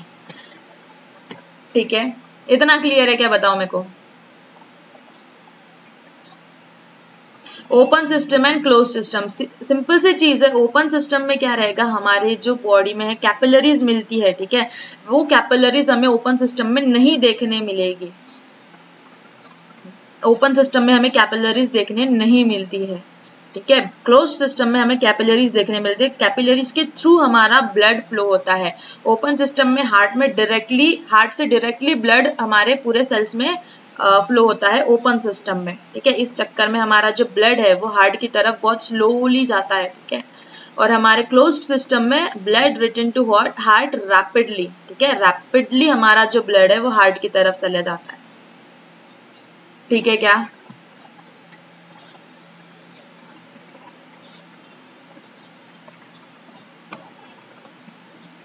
ठीक है, इतना क्लियर है क्या, बताओ मेरे को। Open system and close system, simple सी चीज है। ओपन सिस्टम में क्या रहेगा, हमारे जो बॉडी में है कैपिलरीज मिलती है, ठीक है, वो कैपिलरीज हमें ओपन सिस्टम में नहीं देखने मिलेगी। ओपन सिस्टम में हमें कैपिलरीज देखने नहीं मिलती है, ठीक है। क्लोज सिस्टम में हमें कैपिलरीज देखने मिलती है, कैपिलरीज के थ्रू हमारा ब्लड फ्लो होता है। ओपन सिस्टम में हार्ट से डायरेक्टली ब्लड हमारे पूरे सेल्स में फ्लो होता है ओपन सिस्टम में, ठीक है। इस चक्कर में हमारा जो ब्लड है वो हार्ट की तरफ बहुत स्लोली जाता है, ठीक है। और हमारे क्लोज्ड सिस्टम में blood return to heart rapidly, ठीक है, रैपिडली हमारा जो ब्लड है वो हार्ट की तरफ चले जाता है, ठीक है क्या।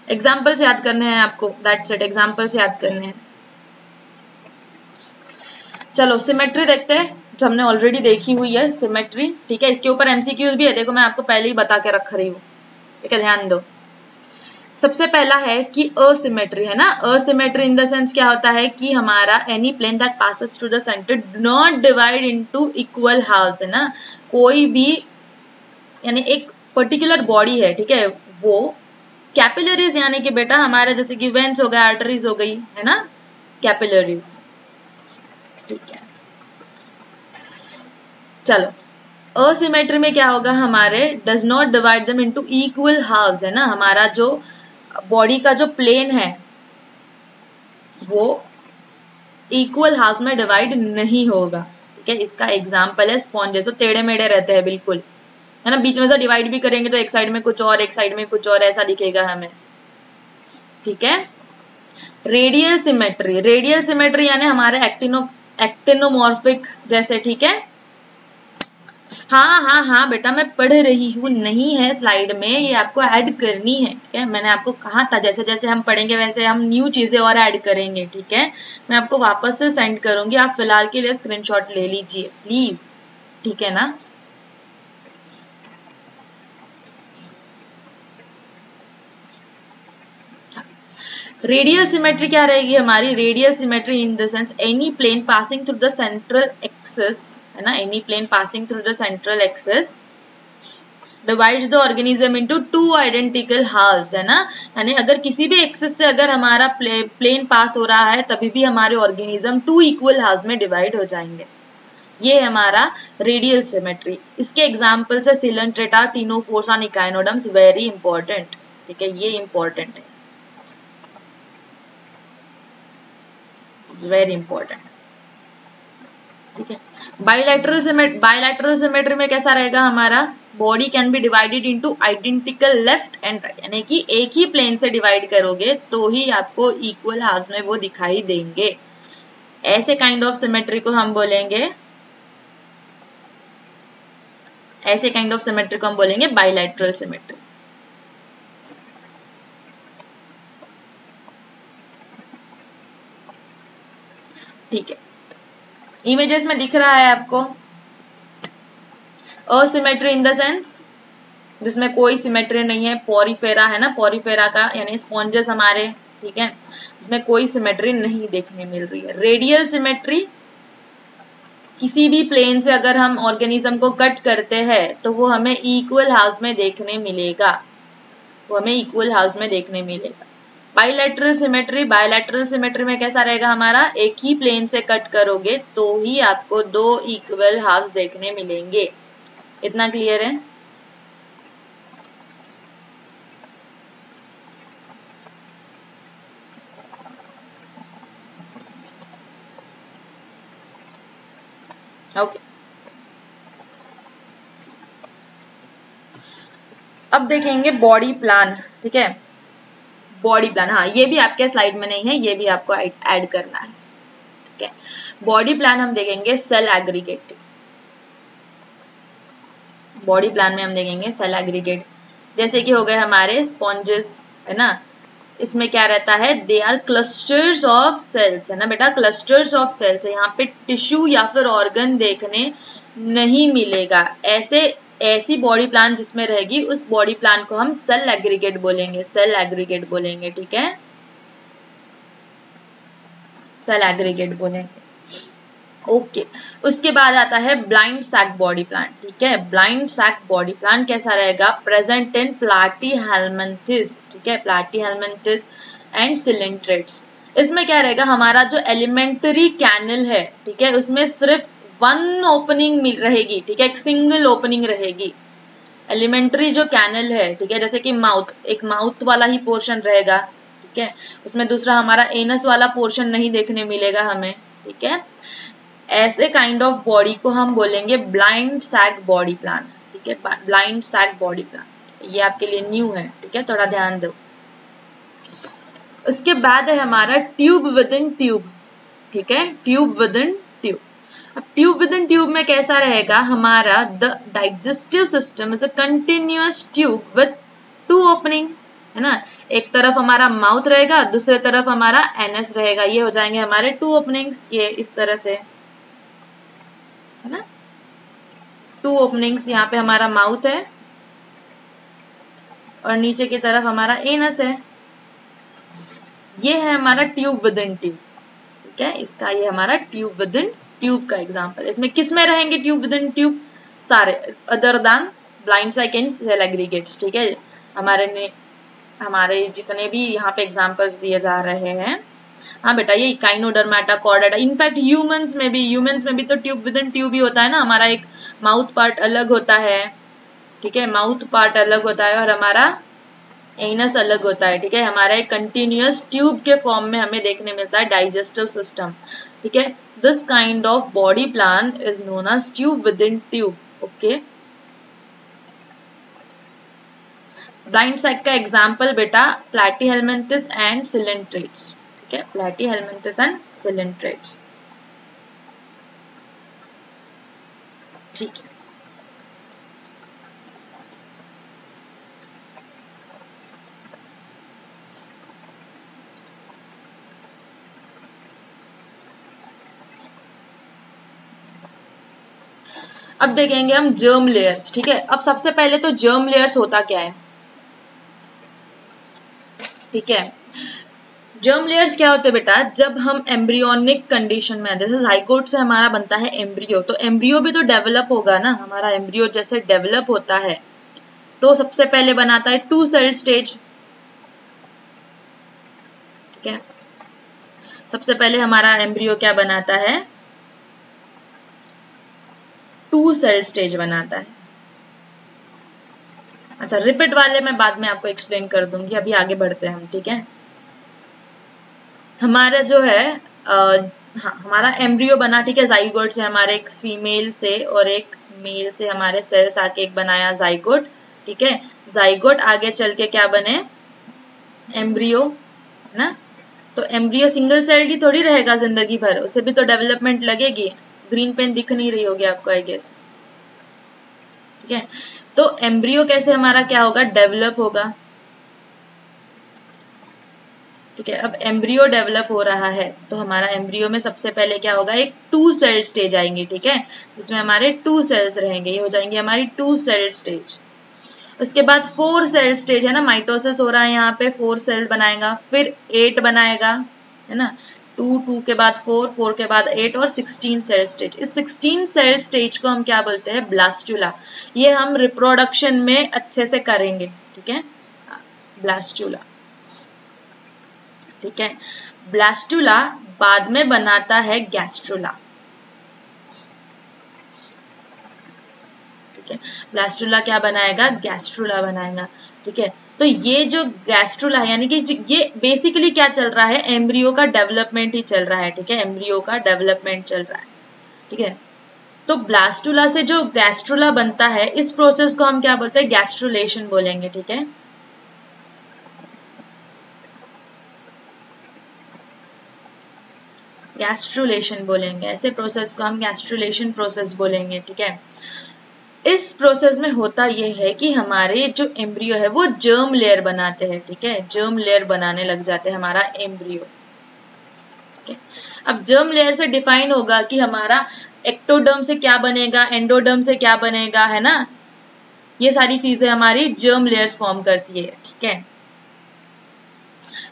एग्जाम्पल्स याद करने हैं आपको, दैट्स इट, एग्जाम्पल्स याद करने हैं। चलो सिमेट्री देखते हैं, जो हमने ऑलरेडी देखी हुई है सिमेट्री, ठीक है। इसके ऊपर एमसीक्यूज भी है, देखो मैं आपको पहले ही बता के रख रही हूँ, ठीक है, ध्यान दो। सबसे पहला है कि असिमेट्री, है ना। असिमेट्री इन द सेंस क्या होता है कि हमारा any plane that passes through the centre do not divide into equal halves, है ना। कोई भी यानी एक पर्टिकुलर बॉडी है, ठीक है, वो कैपिलरीज यानी कि बेटा हमारे जैसे कि वेन्स हो गए, आर्टरीज हो गई, है ना, कैपिलरीज, ठीक है। चलो असिमेट्री में क्या होगा, हमारे does not divide them into equal halves, है ना। हमारा जो बॉडी का जो प्लेन है वो इक्वल हाफ्स में डिवाइड नहीं होगा, ठीक है। इसका एग्जांपल है स्पॉन्जेस, जो टेढ़े मेढ़े रहते हैं बिल्कुल, है ना। बीच में से डिवाइड भी करेंगे तो एक साइड में कुछ और, एक साइड में कुछ और, ऐसा दिखेगा हमें, ठीक है। रेडियल सिमेट्री यानी हमारे एक्टिनोमॉर्फिक जैसे, ठीक है। हाँ हाँ हाँ बेटा मैं पढ़ रही हूँ, नहीं है स्लाइड में, ये आपको ऐड करनी है, ठीक है। मैंने आपको कहा था जैसे जैसे हम पढ़ेंगे वैसे हम न्यू चीजें और ऐड करेंगे, ठीक है। मैं आपको वापस से सेंड करूंगी, आप फिलहाल के लिए स्क्रीनशॉट ले लीजिए प्लीज, ठीक है ना। रेडियल सिमेट्री क्या रहेगी हमारी, radial symmetry in the sense any plane passing through the central axis, है ना, any plane passing through the central axis divides the organism into two identical halves, है ना। यानी अगर किसी भी एक्सिस से अगर हमारा प्लेन पास हो रहा है तभी भी हमारे ऑर्गेनिज्म टू इक्वल हाल्व्स में डिवाइड हो जाएंगे। ये हमारा रेडियल सिमेट्री। इसके एग्जांपल्स है coelenterata, ctenophores and echinoderms, very important, ठीक है, ये इंपॉर्टेंट है, वेरी इंपॉर्टेंट, ठीक है। बायलैटरल सिमेट्री में कैसा रहेगा हमारा, body can be divided into identical left and right, यानी कि एक ही प्लेन से डिवाइड करोगे तो ही आपको इक्वल हाफ्स में वो दिखाई देंगे। ऐसे काइंड ऑफ सिमेट्री को हम बोलेंगे, ऐसे काइंड ऑफ सिमेट्री को हम बोलेंगे बायलैटरल सिमेट्री, ठीक है। इमेजेस में दिख रहा है आपको असिमेट्री इन द सेंस जिसमें कोई सिमेट्री नहीं है, पॉरीफेरा, है ना, पॉरीफेरा का यानी स्पॉन्जेस हमारे, ठीक है, इसमें कोई सिमेट्री नहीं देखने मिल रही है। रेडियल सिमेट्री, किसी भी प्लेन से अगर हम ऑर्गेनिज्म को कट करते हैं तो वो हमें इक्वल हाफ्स में देखने मिलेगा, वो हमें इक्वल हाफ्स में देखने मिलेगा। बायलैटरल सिमेट्री में कैसा रहेगा हमारा, एक ही प्लेन से कट करोगे तो ही आपको दो इक्वल हाफ्स देखने मिलेंगे। इतना क्लियर है। ओके, अब देखेंगे बॉडी प्लान, ठीक है। बॉडी प्लान, हाँ ये भी आपके स्लाइड में नहीं है, ये भी आपको ऐड करना है, ठीक है। बॉडी प्लान हम देखेंगे सेल एग्रीगेट, बॉडी प्लान में हम देखेंगे सेल एग्रीगेट, जैसे कि हो गए हमारे स्पॉन्जेस, है ना। इसमें क्या रहता है, they are clusters of cells, है ना बेटा, क्लस्टर्स ऑफ सेल्स है। यहाँ पे टिश्यू या फिर ऑर्गन देखने नहीं मिलेगा। ऐसी बॉडी प्लान जिसमें रहेगी उस बॉडी प्लान को हम सेल एग्रीगेट बोलेंगे, सेल एग्रीगेट बोलेंगे, ठीक है। सेल एग्रीगेट बोलेंगे। ओके उसके बाद आता है ब्लाइंड सैक बॉडी प्लांट। ठीक है, ब्लाइंड सैक बॉडी प्लांट कैसा रहेगा? Present in platyhelminthes. ठीक है, प्लाटीहेल्मिन्थेस एंड सिलेंट्रेट्स। इसमें क्या रहेगा? हमारा जो एलिमेंट्री कैनल है, ठीक है, उसमें सिर्फ वन ओपनिंग रहेगी। ठीक है, एक सिंगल ओपनिंग रहेगी। एलिमेंट्री जो कैनल है, ठीक है, जैसे कि माउथ, एक माउथ वाला ही पोर्शन रहेगा। ठीक है, उसमें दूसरा हमारा एनस वाला पोर्शन नहीं देखने मिलेगा हमें। ठीक है, ऐसे काइंड ऑफ बॉडी को हम बोलेंगे ब्लाइंड सैक बॉडी प्लान। ठीक है, ब्लाइंड सैक बॉडी प्लान ये आपके लिए न्यू है। ठीक है, थोड़ा ध्यान दो। उसके बाद है हमारा ट्यूब विद इन ट्यूब। ठीक है, ट्यूब विद इन ट्यूब। अब ट्यूब विद इन ट्यूब में कैसा रहेगा? हमारा the digestive system is a continuous tube with two opening, है ना। एक तरफ हमारा माउथ रहेगा, दूसरे तरफ हमारा एनएस रहेगा। ये हो जाएंगे हमारे टू ओपनिंग्स, ये इस तरह से, है ना। टू ओपनिंग्स, यहाँ पे हमारा माउथ है और नीचे की तरफ हमारा एनस है। ये है हमारा ट्यूब विद इन ट्यूब। ठीक है, इसका ये हमारा ट्यूब विद इन ट्यूब का एग्जांपल। इसमें किस में रहेंगे ट्यूब विद इन ट्यूब? सारे other than blind sac and cell aggregates. ठीक है, हमारे जितने भी यहाँ पे एग्जांपल्स दिए जा रहे हैं। हाँ बेटा, ये इकाइनोडर्माटा, कॉर्डेटा, इनफैक्ट ह्यूमंस में भी तो ट्यूब विद इन ट्यूब ही होता है ना। हमारा एक माउथ पार्ट अलग होता है। ठीक है, माउथ पार्ट अलग होता है और हमारा एनस अलग होता है। ठीक है, हमारा एक कंटिन्यूअस ट्यूब के फॉर्म में हमें देखने मिलता है डाइजेस्टिव सिस्टम। ठीक है, this kind of body plan is known as tube within tube. Okay, blind sac का एग्जाम्पल बेटा प्लैटीहेल्मिन्थेस एंड सिलेंट्रेट्स। ठीक है, प्लैटीहेल्मिन्थेस एंड सिलेंट्रेट्स। ठीक है, अब देखेंगे हम जर्म लेयर्स। ठीक है, अब सबसे पहले तो जर्म लेयर्स होता क्या है? ठीक है, जर्म लेयर्स क्या होते हैं बेटा? जब हम एम्ब्रियोनिक कंडीशन में, जैसे जाइगोट से हमारा बनता है एम्ब्रियो, तो एम्ब्रियो भी तो डेवलप होगा ना। हमारा एम्ब्रियो जैसे डेवलप होता है तो सबसे पहले बनाता है टू सेल स्टेज। ठीक है, सबसे पहले हमारा एम्ब्रियो क्या बनाता है? टू सेल स्टेज बनाता है। अच्छा, रिपीट वाले मैं बाद में आपको एक्सप्लेन कर दूंगी, अभी आगे बढ़ते हैं हम। ठीक है, हमारा जो है हाँ, हमारा एम्ब्रियो बना। ठीक है, जाइगोट से, हमारे एक फीमेल से और एक मेल से हमारे सेल्स आके एक बनाया जाइगोट। ठीक है, जाइगोट आगे चल के क्या बने? एम्ब्रियो, है ना। तो एम्ब्रियो सिंगल सेल्ड ही थोड़ी रहेगा जिंदगी भर, उसे भी तो डेवलपमेंट लगेगी। ग्रीन पेन दिख नहीं रही होगी आपको, आई गेस। ठीक है, तो एम्ब्रियो कैसे हमारा क्या होगा? डेवलप होगा। ठीक है, अब एम्ब्रियो डेवलप हो रहा है तो हमारा एम्ब्रियो में सबसे पहले क्या होगा? एक टू सेल स्टेज आएंगे। ठीक है, जिसमें हमारे टू सेल्स रहेंगे, ये हो जाएंगे हमारी टू सेल स्टेज। उसके बाद 4 सेल स्टेज है ना, माइटोसिस हो रहा है यहाँ पे, 4 सेल बनाएगा, फिर 8 बनाएगा, है ना। 2 के बाद 4, 4 के बाद 8 और 16 सेल स्टेज। इस 16 सेल स्टेज को हम क्या बोलते हैं? ब्लास्टुला। ये हम रिप्रोडक्शन में अच्छे से करेंगे। ठीक है, ब्लास्टुला। ठीक है, ब्लास्टुला बाद में बनाता है गैस्ट्रुला। ठीक है, ब्लास्टुला क्या बनाएगा? गैस्ट्रुला बनाएगा। ठीक है, तो ये जो गैस्ट्रुला है, यानी कि ये बेसिकली क्या चल रहा है? एम्ब्रियो का डेवलपमेंट ही चल रहा है। ठीक है, एम्ब्रियो का डेवलपमेंट चल रहा है। ठीक है, तो ब्लास्टुला से जो गैस्ट्रुला बनता है, इस प्रोसेस को हम क्या बोलते हैं? गैस्ट्रुलेशन बोलेंगे। ठीक है, गैस्ट्रुलेशन बोलेंगे, ऐसे प्रोसेस को हम गैस्ट्रुलेशन प्रोसेस बोलेंगे। ठीक है, इस प्रोसेस में होता यह है कि हमारे जो एम्ब्रियो है वो जर्म लेयर बनाते हैं। ठीक है, जर्म लेयर बनाने लग जाते हैं हमारा एम्ब्रियो। ठीक है, अब जर्म लेयर से डिफाइन होगा कि हमारा एक्टोडर्म से क्या बनेगा, एंडोडर्म से क्या बनेगा, है ना। ये सारी चीजें हमारी जर्म लेयर्स फॉर्म करती है। ठीक है,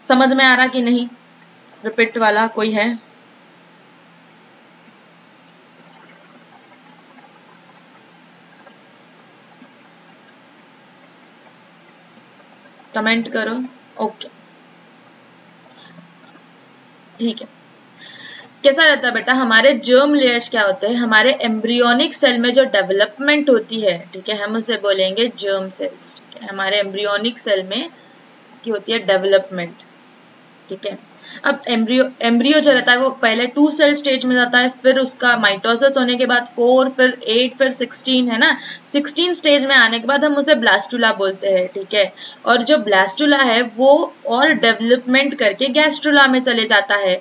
समझ में आ रहा कि नहीं? रिपीट वाला कोई है? कमेंट करो। ओके ठीक है। कैसा रहता है बेटा, हमारे जर्म लेयर्स क्या होते हैं, हमारे एम्ब्रियोनिक सेल में जो डेवलपमेंट होती है, ठीक है, हम उसे बोलेंगे जर्म सेल्स। ठीक है, हमारे एम्ब्रियोनिक सेल में इसकी होती है डेवलपमेंट। ठीक है, अब एम्ब्रियो जो रहता है वो पहले 2 सेल स्टेज में जाता है, फिर उसका माइटोसिस होने के बाद 4, फिर 8, फिर 16, है ना। 16 स्टेज में आने के बाद हम उसे ब्लास्टुला बोलते हैं। ठीक है, और जो ब्लास्टुला है वो और डेवलपमेंट करके गैस्ट्रुला में चले जाता है।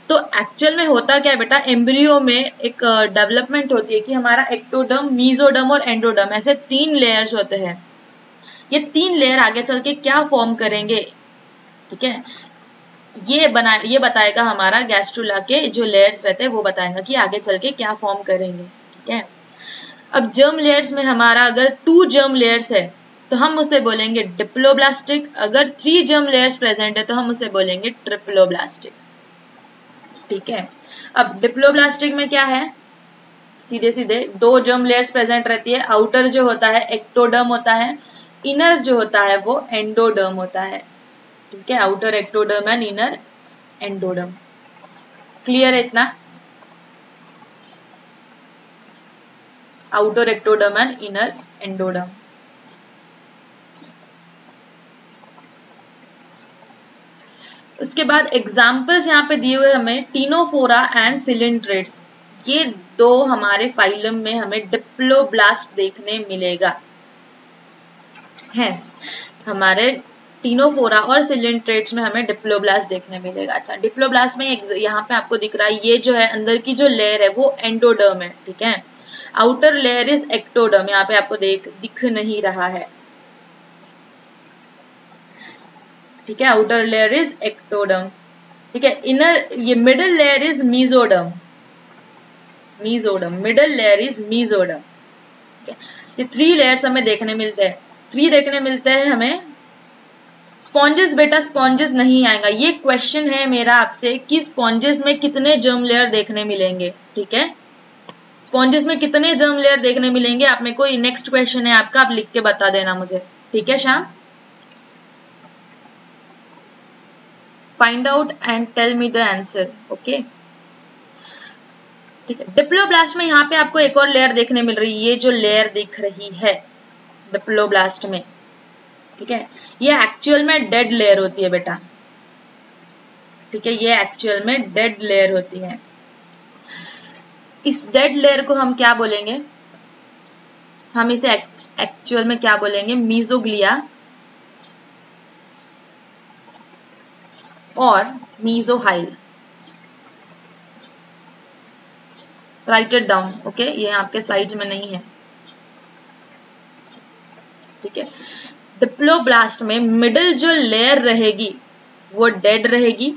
तो एक्चुअल में होता क्या है बेटा, एम्ब्रियो में एक डेवलपमेंट होती है कि हमारा एक्टोडर्म, मीजोडर्म और एंडोडर्म, ऐसे 3 लेयर्स होते हैं। ये 3 लेयर आगे चल के क्या फॉर्म करेंगे, ठीक है, ये बताएगा हमारा गैस्ट्रुला के जो लेयर्स रहते हैं, वो बताएगा कि आगे चल के क्या फॉर्म करेंगे। ठीक है, अब जर्म लेयर्स में हमारा अगर 2 जर्म लेयर्स है तो हम उसे बोलेंगे डिप्लोब्लास्टिक, अगर 3 जर्म लेयर्स प्रेजेंट है तो हम उसे बोलेंगे ट्रिप्लोब्लास्टिक। ठीक है, अब डिप्लोब्लास्टिक में क्या है, सीधे सीधे 2 जर्म लेयर्स प्रेजेंट रहती है। आउटर जो होता है एक्टोडर्म होता है, इनर जो होता है वो एंडोडर्म होता है। ठीक है, outer ectoderm and inner endoderm. Clear है इतना, outer ectoderm and inner endoderm. उसके बाद एग्जाम्पल्स यहाँ पे दिए हुए हमें टीनोफोरा एंड सिलिंड्रेट्स, ये 2 हमारे फाइलम में हमें डिप्लोब्लास्ट देखने मिलेगा है। हमारे टीनोफोरा और सिलिंड्रेट्स में हमें डिप्लोब्लास्ट देखने मिलेगा। अच्छा, डिप्लोब्लास्ट में यहाँ पे आपको दिख रहा है, ये जो है अंदर की जो लेयर है वो एंडोडर्म है। ठीक है, आउटर लेयर इज एक्टोडर्म, यहाँ पे आपको दिख नहीं रहा है। ठीक है, आउटर लेयर इज एक्टोडर्म। ठीक है, इनर, ये middle layer is mesoderm, middle layer is mesoderm. ये 3 लेयर्स हमें देखने मिलते हैं। 3 देखने मिलते हैं हमें। स्पॉन्जेस बेटा, स्पॉन्जेस नहीं आएगा। ये क्वेश्चन है मेरा आपसे कि स्पॉन्जेस में कितने जर्म लेयर देखने मिलेंगे। ठीक है, स्पॉन्जेस में कितने जर्म लेयर देखने मिलेंगे, आप मेरे को नेक्स्ट क्वेश्चन है आपका, आप लिख के बता देना मुझे। ठीक है Shyam, find out and tell me the answer. Okay, ठीक है। डिप्लोब्लास्ट में यहाँ पे आपको एक और लेयर देखने मिल रही है, ये जो लेयर दिख रही है डिप्लोब्लास्ट में, ठीक है, ये एक्चुअल में डेड लेयर होती है बेटा। ठीक है, ये एक्चुअल में डेड लेयर होती है। इस डेड लेयर को हम क्या बोलेंगे, हम इसे एक्चुअल में क्या बोलेंगे, मीजोग्लिया और mesohyl. Write it down. Okay, ये आपके स्लाइड्स में नहीं है। ठीक है, डिप्लोब्लास्ट में मिडिल जो लेयर रहेगी वो डेड रहेगी,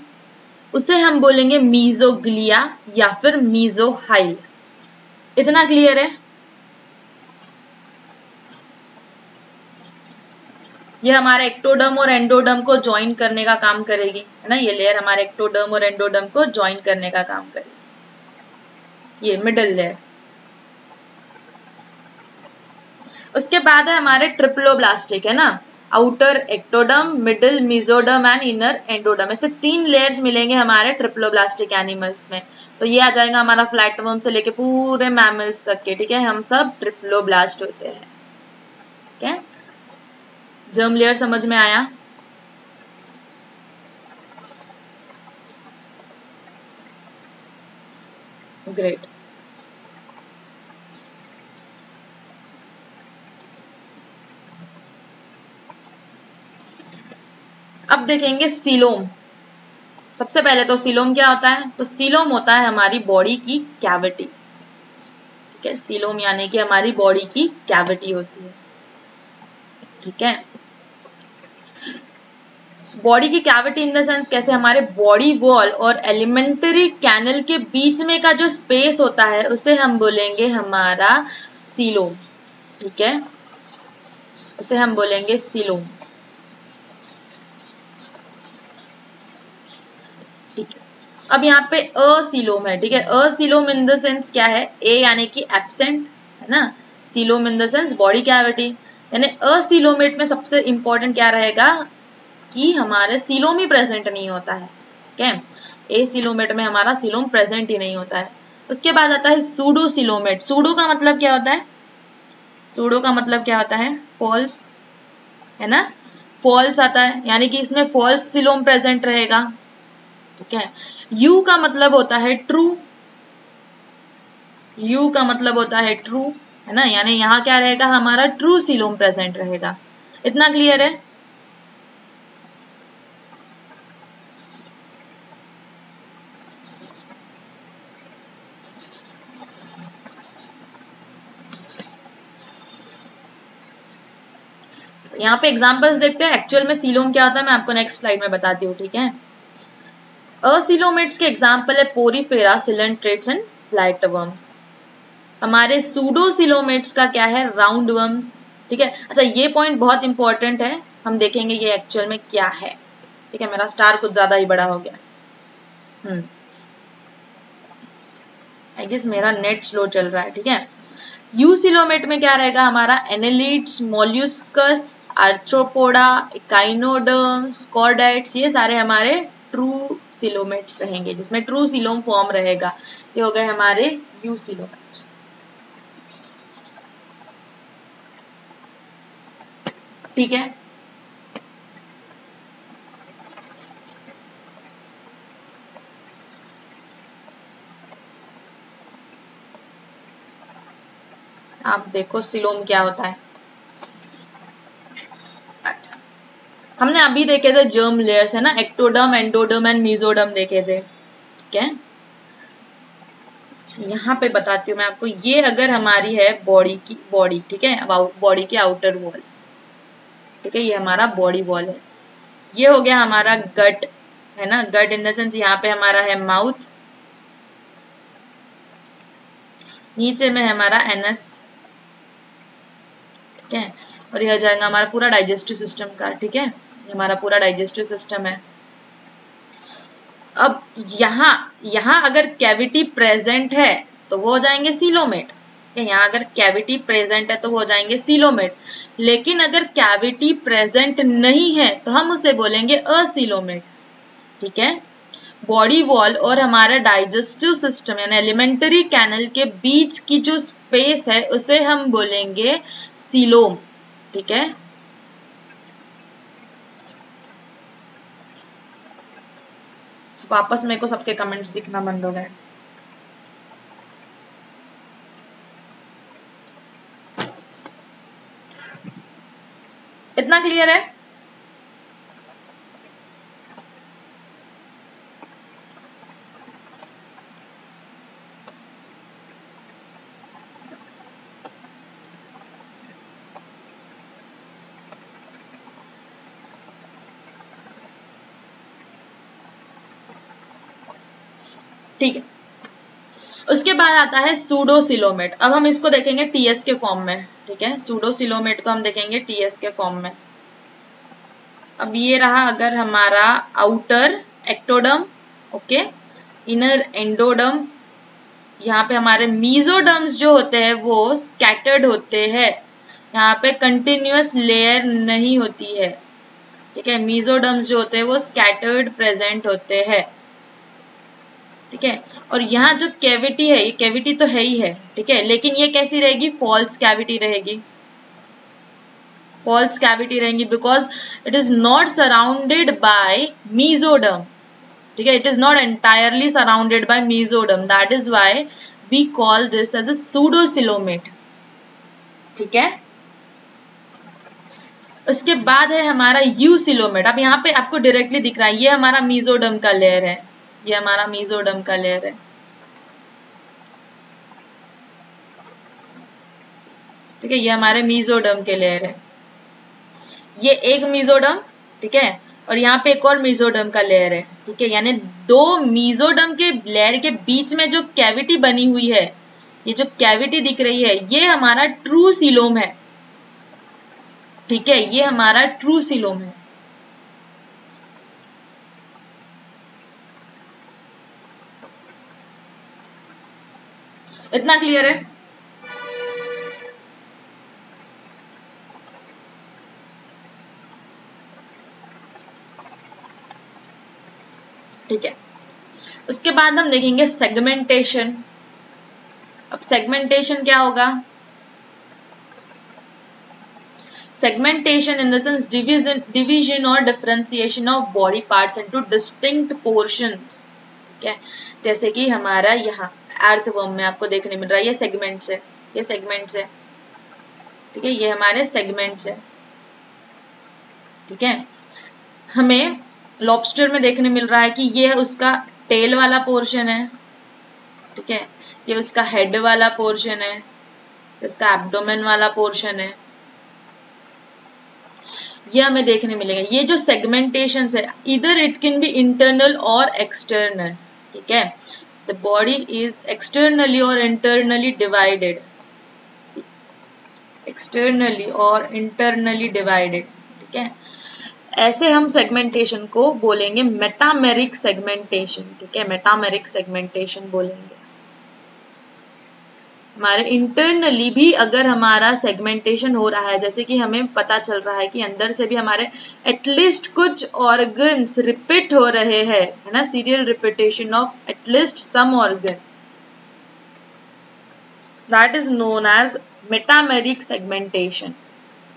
उसे हम बोलेंगे मीजोग्लिया या फिर मीजोहाइल। इतना क्लियर है? ये हमारे एक्टोडर्म और एंडोडर्म को ज्वाइन करने का काम करेगी, है ना। ये लेयर हमारे एक्टोडर्म और एंडोडर्म को ज्वाइन करने का काम करेगी, ये मिडिल लेयर। उसके बाद है हमारे ट्रिप्लोब्लास्टिक, है ना, outer ectoderm, middle mesoderm and inner endoderm. ऐसे 3 लेयर्स मिलेंगे हमारे ट्रिप्लोब्लास्टिक एनिमल्स में। तो ये आ जाएगा हमारा फ्लैटवर्म से लेके पूरे मैमल्स तक के। ठीक है, हम सब ट्रिप्लोब्लास्ट होते हैं। ठीक है, जर्म लेयर समझ में आया? ग्रेट। अब देखेंगे सीलोम। सबसे पहले तो सीलोम क्या होता है, तो सीलोम होता है हमारी बॉडी की कैविटी। ठीक है, सीलोम यानी कि हमारी बॉडी की कैविटी होती है। ठीक है, बॉडी की कैविटी इन द सेंस कैसे, हमारे बॉडी वॉल और एलिमेंट्री कैनल के बीच में का जो स्पेस होता है उसे हम बोलेंगे हमारा सीलोम। ठीक है, उसे हम बोलेंगे सीलोम। ठीक है, अब यहाँ पे असीलोम है। ठीक है, असीलोम इन द सेंस क्या है, ए यानी कि एब्सेंट, है ना, coelom in the sense body cavity, यानी असीलोमेट में सबसे इंपॉर्टेंट क्या रहेगा, कि हमारे सीलोम ही प्रेजेंट नहीं होता है। ठीक है, ए सीलोमेट में हमारा सीलोम प्रेजेंट ही नहीं होता है। उसके बाद आता है सूडो सीलोमेट। सूडो का मतलब क्या होता है? सूडो का मतलब क्या होता है? फॉल्स, है ना, फॉल्स आता है, यानी कि इसमें फॉल्स सीलोम प्रेजेंट रहेगा। ठीक है, यू का मतलब होता है ट्रू, यू का मतलब होता है ट्रू, है ना, यानी यहाँ क्या रहेगा, हमारा ट्रू सीलोम प्रेजेंट रहेगा। इतना क्लियर है? यहाँ पे एग्जांपल्स देखते हैं एक्चुअल में सीलोम क्या होता है, मैं आपको नेक्स्ट स्लाइड में बताती हूँ। ठीक है, असीलोमेट्स के एग्जांपल है पोरीफेरा, सिलेंट्रेट्स एंड फ्लाइटवर्म्स। हमारे सूडोसिलोमेट्स का क्या है? Round worms. ठीक है, अच्छा ये पॉइंट बहुत इंपॉर्टेंट है, हम देखेंगे ये एक्चुअल में क्या है। ठीक है, मेरा स्टार कुछ ज्यादा ही बड़ा हो गया। आई गेस मेरा नेट स्लो चल रहा है। ठीक है, यूसिलोमेट में क्या रहेगा हमारा? एनेलिड्स, मोल्यूस्कस, आर्थ्रोपोडा, इकाइनोडर्म्स, कॉर्डेट्स, ये सारे हमारे ट्रू सिलोमेट्स रहेंगे, जिसमें ट्रू सिलोम फॉर्म रहेगा। ये हो गए हमारे यूसिलोमेट्स। ठीक है, आप देखो सिलोम क्या होता है। अच्छा, हमने अभी देखे थे जर्म लेयर्स, है ना, एक्टोडर्म, एंडोडर्म एंड मीजोडर्म देखे थे। ठीक है, यहाँ पे बताती हूँ मैं आपको, ये अगर हमारी है बॉडी, ठीक है, बॉडी के आउटर वॉल, ठीक है, ये हमारा बॉडी वॉल है। ये हो गया हमारा गट, है ना, गट इन द सेंस यहाँ पे हमारा है माउथ, नीचे में है हमारा एनस, ठीक है, और यह जाएगा हमारा पूरा डाइजेस्टिव सिस्टम का। ठीक है, ये हमारा पूरा डाइजेस्टिव सिस्टम है। अब यहाँ यहाँ अगर कैविटी प्रेजेंट है तो वो हो जाएंगे सीलोमेट। यहाँ अगर कैविटी प्रेजेंट है तो वो हो जाएंगे सीलोमेट, लेकिन अगर कैविटी प्रेजेंट नहीं है तो हम उसे बोलेंगे असीलोमेट। ठीक है, बॉडी वॉल और हमारा डाइजेस्टिव सिस्टम यानी एलिमेंट्री कैनल के बीच की जो स्पेस है उसे हम बोलेंगे सीलोम। ठीक है, वापस मेरे को सबके कमेंट्स दिखना बंद हो गए। इतना क्लियर है? ठीक है, उसके बाद आता है सूडोसिलोमेट। अब हम इसको देखेंगे टीएस के फॉर्म में। ठीक है, सूडोसिलोमेट को हम देखेंगे टीएस के फॉर्म में। अब ये रहा अगर हमारा outer ectoderm, okay, inner endoderm, यहाँ पे हमारे मीजोडर्म्स जो होते हैं वो स्कैटर्ड होते हैं, यहाँ पे कंटिन्यूअस लेयर नहीं होती है। ठीक है, मीजोडर्म्स जो होते हैं वो स्कैटर्ड प्रेजेंट होते हैं। ठीक है, और यहाँ जो कैविटी है, ये कैविटी तो है ही है, ठीक है, लेकिन ये कैसी रहेगी? फॉल्स कैविटी रहेगी, फॉल्स कैविटी रहेंगी, because it is not surrounded by mesoderm. ठीक है, it is not entirely surrounded by mesoderm, that is why we call this as a pseudocoelomate. ठीक है, उसके बाद है हमारा यूसिलोमेट। अब यहाँ पे आपको डायरेक्टली दिख रहा है ये हमारा मीजोडर्म का लेयर है, ये हमारा मीजोडर्म का लेयर है। ठीक है, ये हमारे मीजोडर्म के लेयर है, ये एक मीजोडर्म, ठीक है, और यहाँ पे एक और मीजोडर्म का लेयर है। ठीक है, यानी दो मीजोडर्म के लेयर के बीच में जो कैविटी बनी हुई है, ये जो कैविटी दिख रही है ये हमारा ट्रू सीलोम है। ठीक है, ये हमारा ट्रू सीलोम है। इतना क्लियर है? ठीक है। उसके बाद हम देखेंगे सेगमेंटेशन। अब सेगमेंटेशन क्या होगा? Segmentation in the sense division और differentiation of body parts into distinct portions. ठीक है, जैसे कि हमारा यहाँ अर्थवर्म में आपको देखने मिल रहा है ये सेगमेंट्स है, ये सेगमेंट्स है। ठीक है, ये हमारे सेगमेंट्स है। ठीक है, हमें लॉबस्टर में देखने मिल रहा है कि ये उसका टेल वाला पोर्शन है। ठीक है, ये उसका हेड वाला पोर्शन है, इसका एब्डोमेन वाला पोर्शन है, ये हमें देखने मिलेगा। ये जो सेगमेंटेशन है, इधर इट कैन बी इंटरनल और एक्सटर्नल। ठीक है, द बॉडी इज एक्सटर्नली और इंटरनली डिवाइडेड, एक्सटर्नली और इंटरनली डिवाइडेड। ठीक है, ऐसे हम सेगमेंटेशन को बोलेंगे मेटामेरिक सेगमेंटेशन। ठीक है, मेटामेरिक सेगमेंटेशन बोलेंगे। हमारे इंटरनली भी अगर हमारा सेगमेंटेशन हो रहा है, जैसे कि हमें पता चल रहा है कि अंदर से भी हमारे एटलीस्ट कुछ ऑर्गन्स रिपीट हो रहे हैं, है ना, serial repetition of at least some organ, that is known as metameric segmentation.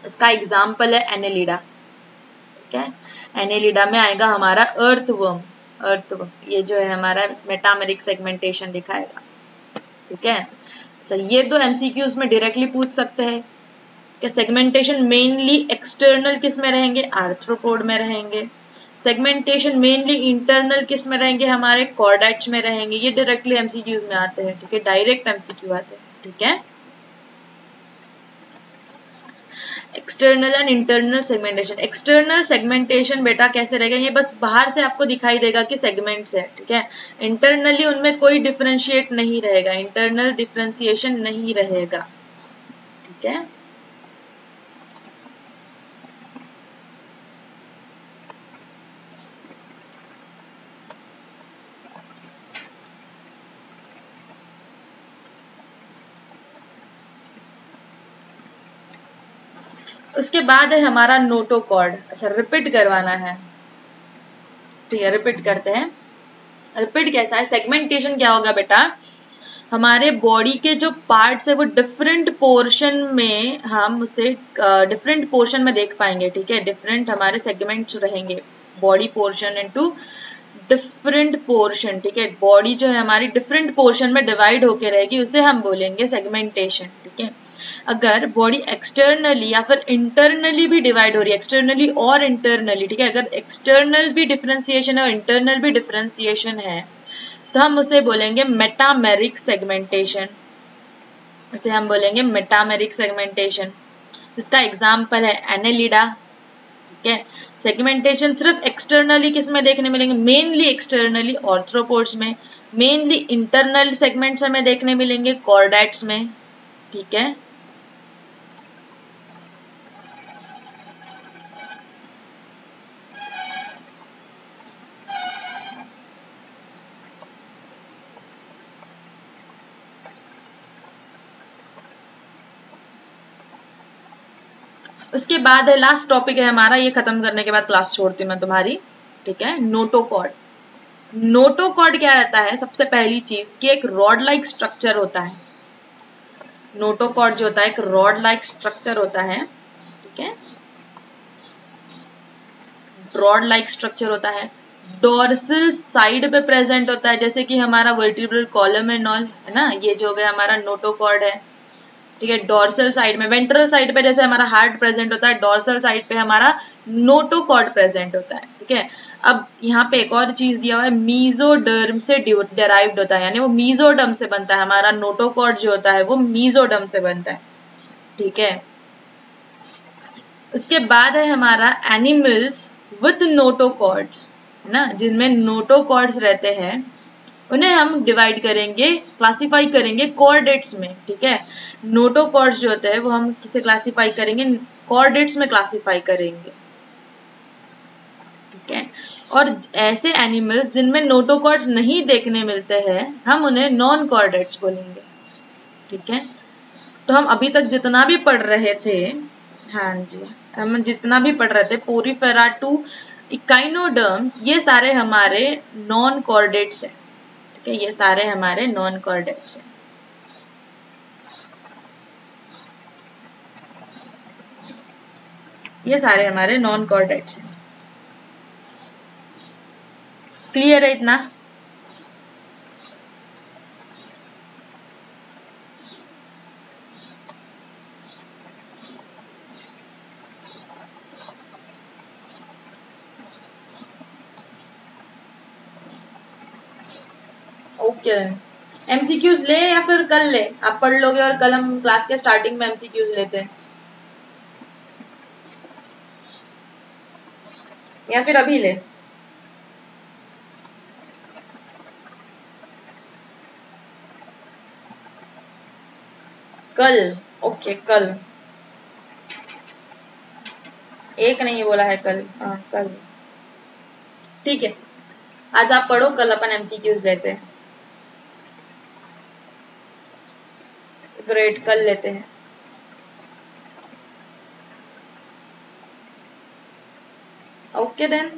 इसका एग्जाम्पल है एनेलिडा। ठीक है, एनेलिडा में आएगा हमारा अर्थवर्म। अर्थवर्म ये जो है हमारा मेटामेरिक सेगमेंटेशन दिखाएगा। ठीक है, अच्छा, ये तो एमसीक्यूज में डायरेक्टली पूछ सकते हैं कि सेगमेंटेशन मेनली एक्सटर्नल किस में रहेंगे? आर्थ्रोपोड में रहेंगे। सेगमेंटेशन मेनली इंटरनल किस में रहेंगे? हमारे कॉर्डेट्स में रहेंगे। ये डायरेक्टली एमसीक्यूज में आते हैं। ठीक है, डायरेक्ट एमसीक्यू आते हैं। ठीक है, external and internal segmentation. External segmentation बेटा कैसे रहेगा? ये बस बाहर से आपको दिखाई देगा कि सेगमेंट्स है। ठीक है, इंटरनली उनमें कोई डिफरेंशिएट नहीं रहेगा, इंटरनल डिफरेंशिएशन नहीं रहेगा। ठीक है, उसके बाद है हमारा नोटोकॉर्ड। अच्छा, रिपीट करवाना है। ठीक है, रिपीट करते हैं। रिपीट कैसा है? सेगमेंटेशन क्या होगा बेटा? हमारे बॉडी के जो पार्ट्स है वो डिफरेंट पोर्शन में हम उसे डिफरेंट पोर्शन में देख पाएंगे। ठीक है, डिफरेंट हमारे सेगमेंट्स रहेंगे, body portion into different portion. ठीक है, बॉडी जो है हमारी डिफरेंट पोर्शन में डिवाइड होके रहेगी, उसे हम बोलेंगे सेगमेंटेशन। ठीक है, अगर बॉडी एक्सटर्नली या फिर इंटरनली भी डिवाइड हो रही है, एक्सटर्नली और इंटरनली, ठीक है, अगर एक्सटर्नल भी डिफरेंशिएशन है और इंटरनल भी डिफरेंशिएशन है, तो हम उसे बोलेंगे मेटामेरिक सेगमेंटेशन। इसे हम बोलेंगे मेटामेरिक सेगमेंटेशन। इसका एग्जाम्पल है एनेलिडा। ठीक है, सेगमेंटेशन सिर्फ एक्सटर्नली किस में देखने मिलेंगे? मेनली एक्सटर्नली आर्थ्रोपोड्स में। मेनली इंटरनल सेगमेंट्स हमें देखने मिलेंगे कॉर्डेट्स में। ठीक है, उसके बाद है लास्ट टॉपिक है हमारा, ये खत्म करने के बाद क्लास छोड़ती हूँ मैं तुम्हारी। ठीक है, नोटोकॉर्ड। नोटोकॉर्ड क्या रहता है? सबसे पहली चीज कि एक रॉड लाइक स्ट्रक्चर होता है। नोटोकॉर्ड जो होता है एक रॉड लाइक स्ट्रक्चर होता है। ठीक है, रॉड लाइक स्ट्रक्चर होता है, डोर्सल साइड पे प्रेजेंट होता है, जैसे कि हमारा वर्टिब्रल कॉलम एंड ऑल, है ना, ये जो हो गया हमारा नोटोकॉर्ड है। ठीक है, डोर्सल साइड में, वेंट्रल साइड पे जैसे हमारा हार्ट प्रेजेंट होता है, डोर्सल साइड पे हमारा नोटोकॉर्ड प्रेजेंट होता है। ठीक है, अब यहाँ पे एक और चीज दिया हुआ है, मीजोडर्म से डेराइव्ड होता है, यानी वो मीजोडर्म से बनता है। हमारा नोटोकॉर्ड जो होता है वो मीजोडर्म से बनता है। ठीक है, उसके बाद है हमारा एनिमल्स विथ नोटोकॉर्ड्स, है ना, जिनमें नोटोकॉर्ड्स रहते हैं, उन्हें हम डिवाइड करेंगे, क्लासिफाई करेंगे कॉर्डेट्स में। ठीक है, नोटोकॉर्ड्स जो होते हैं वो हम किसे क्लासिफाई करेंगे? कॉर्डेट्स में क्लासिफाई करेंगे। ठीक है, और ऐसे एनिमल्स जिनमें नोटोकॉर्ड्स नहीं देखने मिलते हैं, हम उन्हें नॉन कॉर्डेट्स बोलेंगे। ठीक है, तो हम अभी तक जितना भी पढ़ रहे थे, हाँ जी, हम जितना भी पढ़ रहे थे पोरीफेरा टू इकाइनोडर्म्स ये सारे हमारे नॉन कॉर्डेट्स हैं, ठीक है, ये सारे हमारे नॉन कॉर्डेट्स हैं। ये सारे हमारे नॉन कॉर्डेट्स हैं। क्लियर है इतना? ओके, एमसीक्यूज ले या फिर कल ले? आप पढ़ लोगे और कल हम क्लास के स्टार्टिंग में एमसीक्यूज लेते हैं, या फिर अभी ले? कल? ओके कल, एक नहीं बोला है कल, हाँ कल, ठीक है। आज आप पढ़ो, कल अपन एमसीक्यूज लेते हैं। ग्रेट, कल लेते हैं। ओके देन,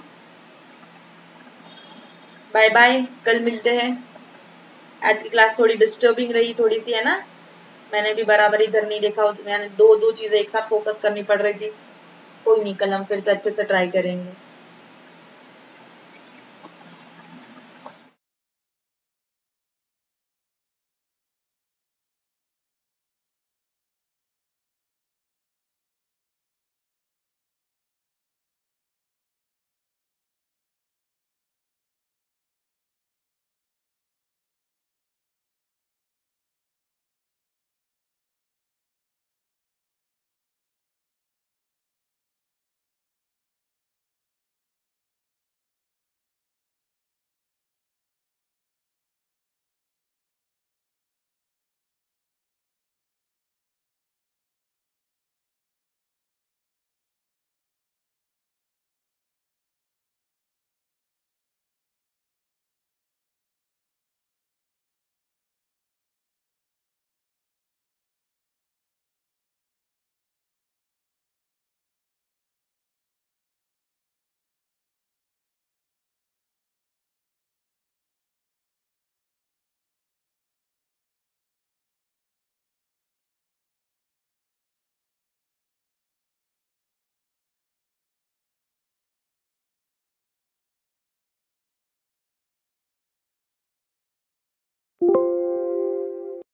बाय बाय, कल मिलते हैं। आज की क्लास थोड़ी डिस्टर्बिंग रही, थोड़ी सी, है ना? मैंने भी बराबर इधर नहीं देखा, मैंने दो चीजें एक साथ फोकस करनी पड़ रही थी। कोई नहीं, कल हम फिर से अच्छे से ट्राई करेंगे।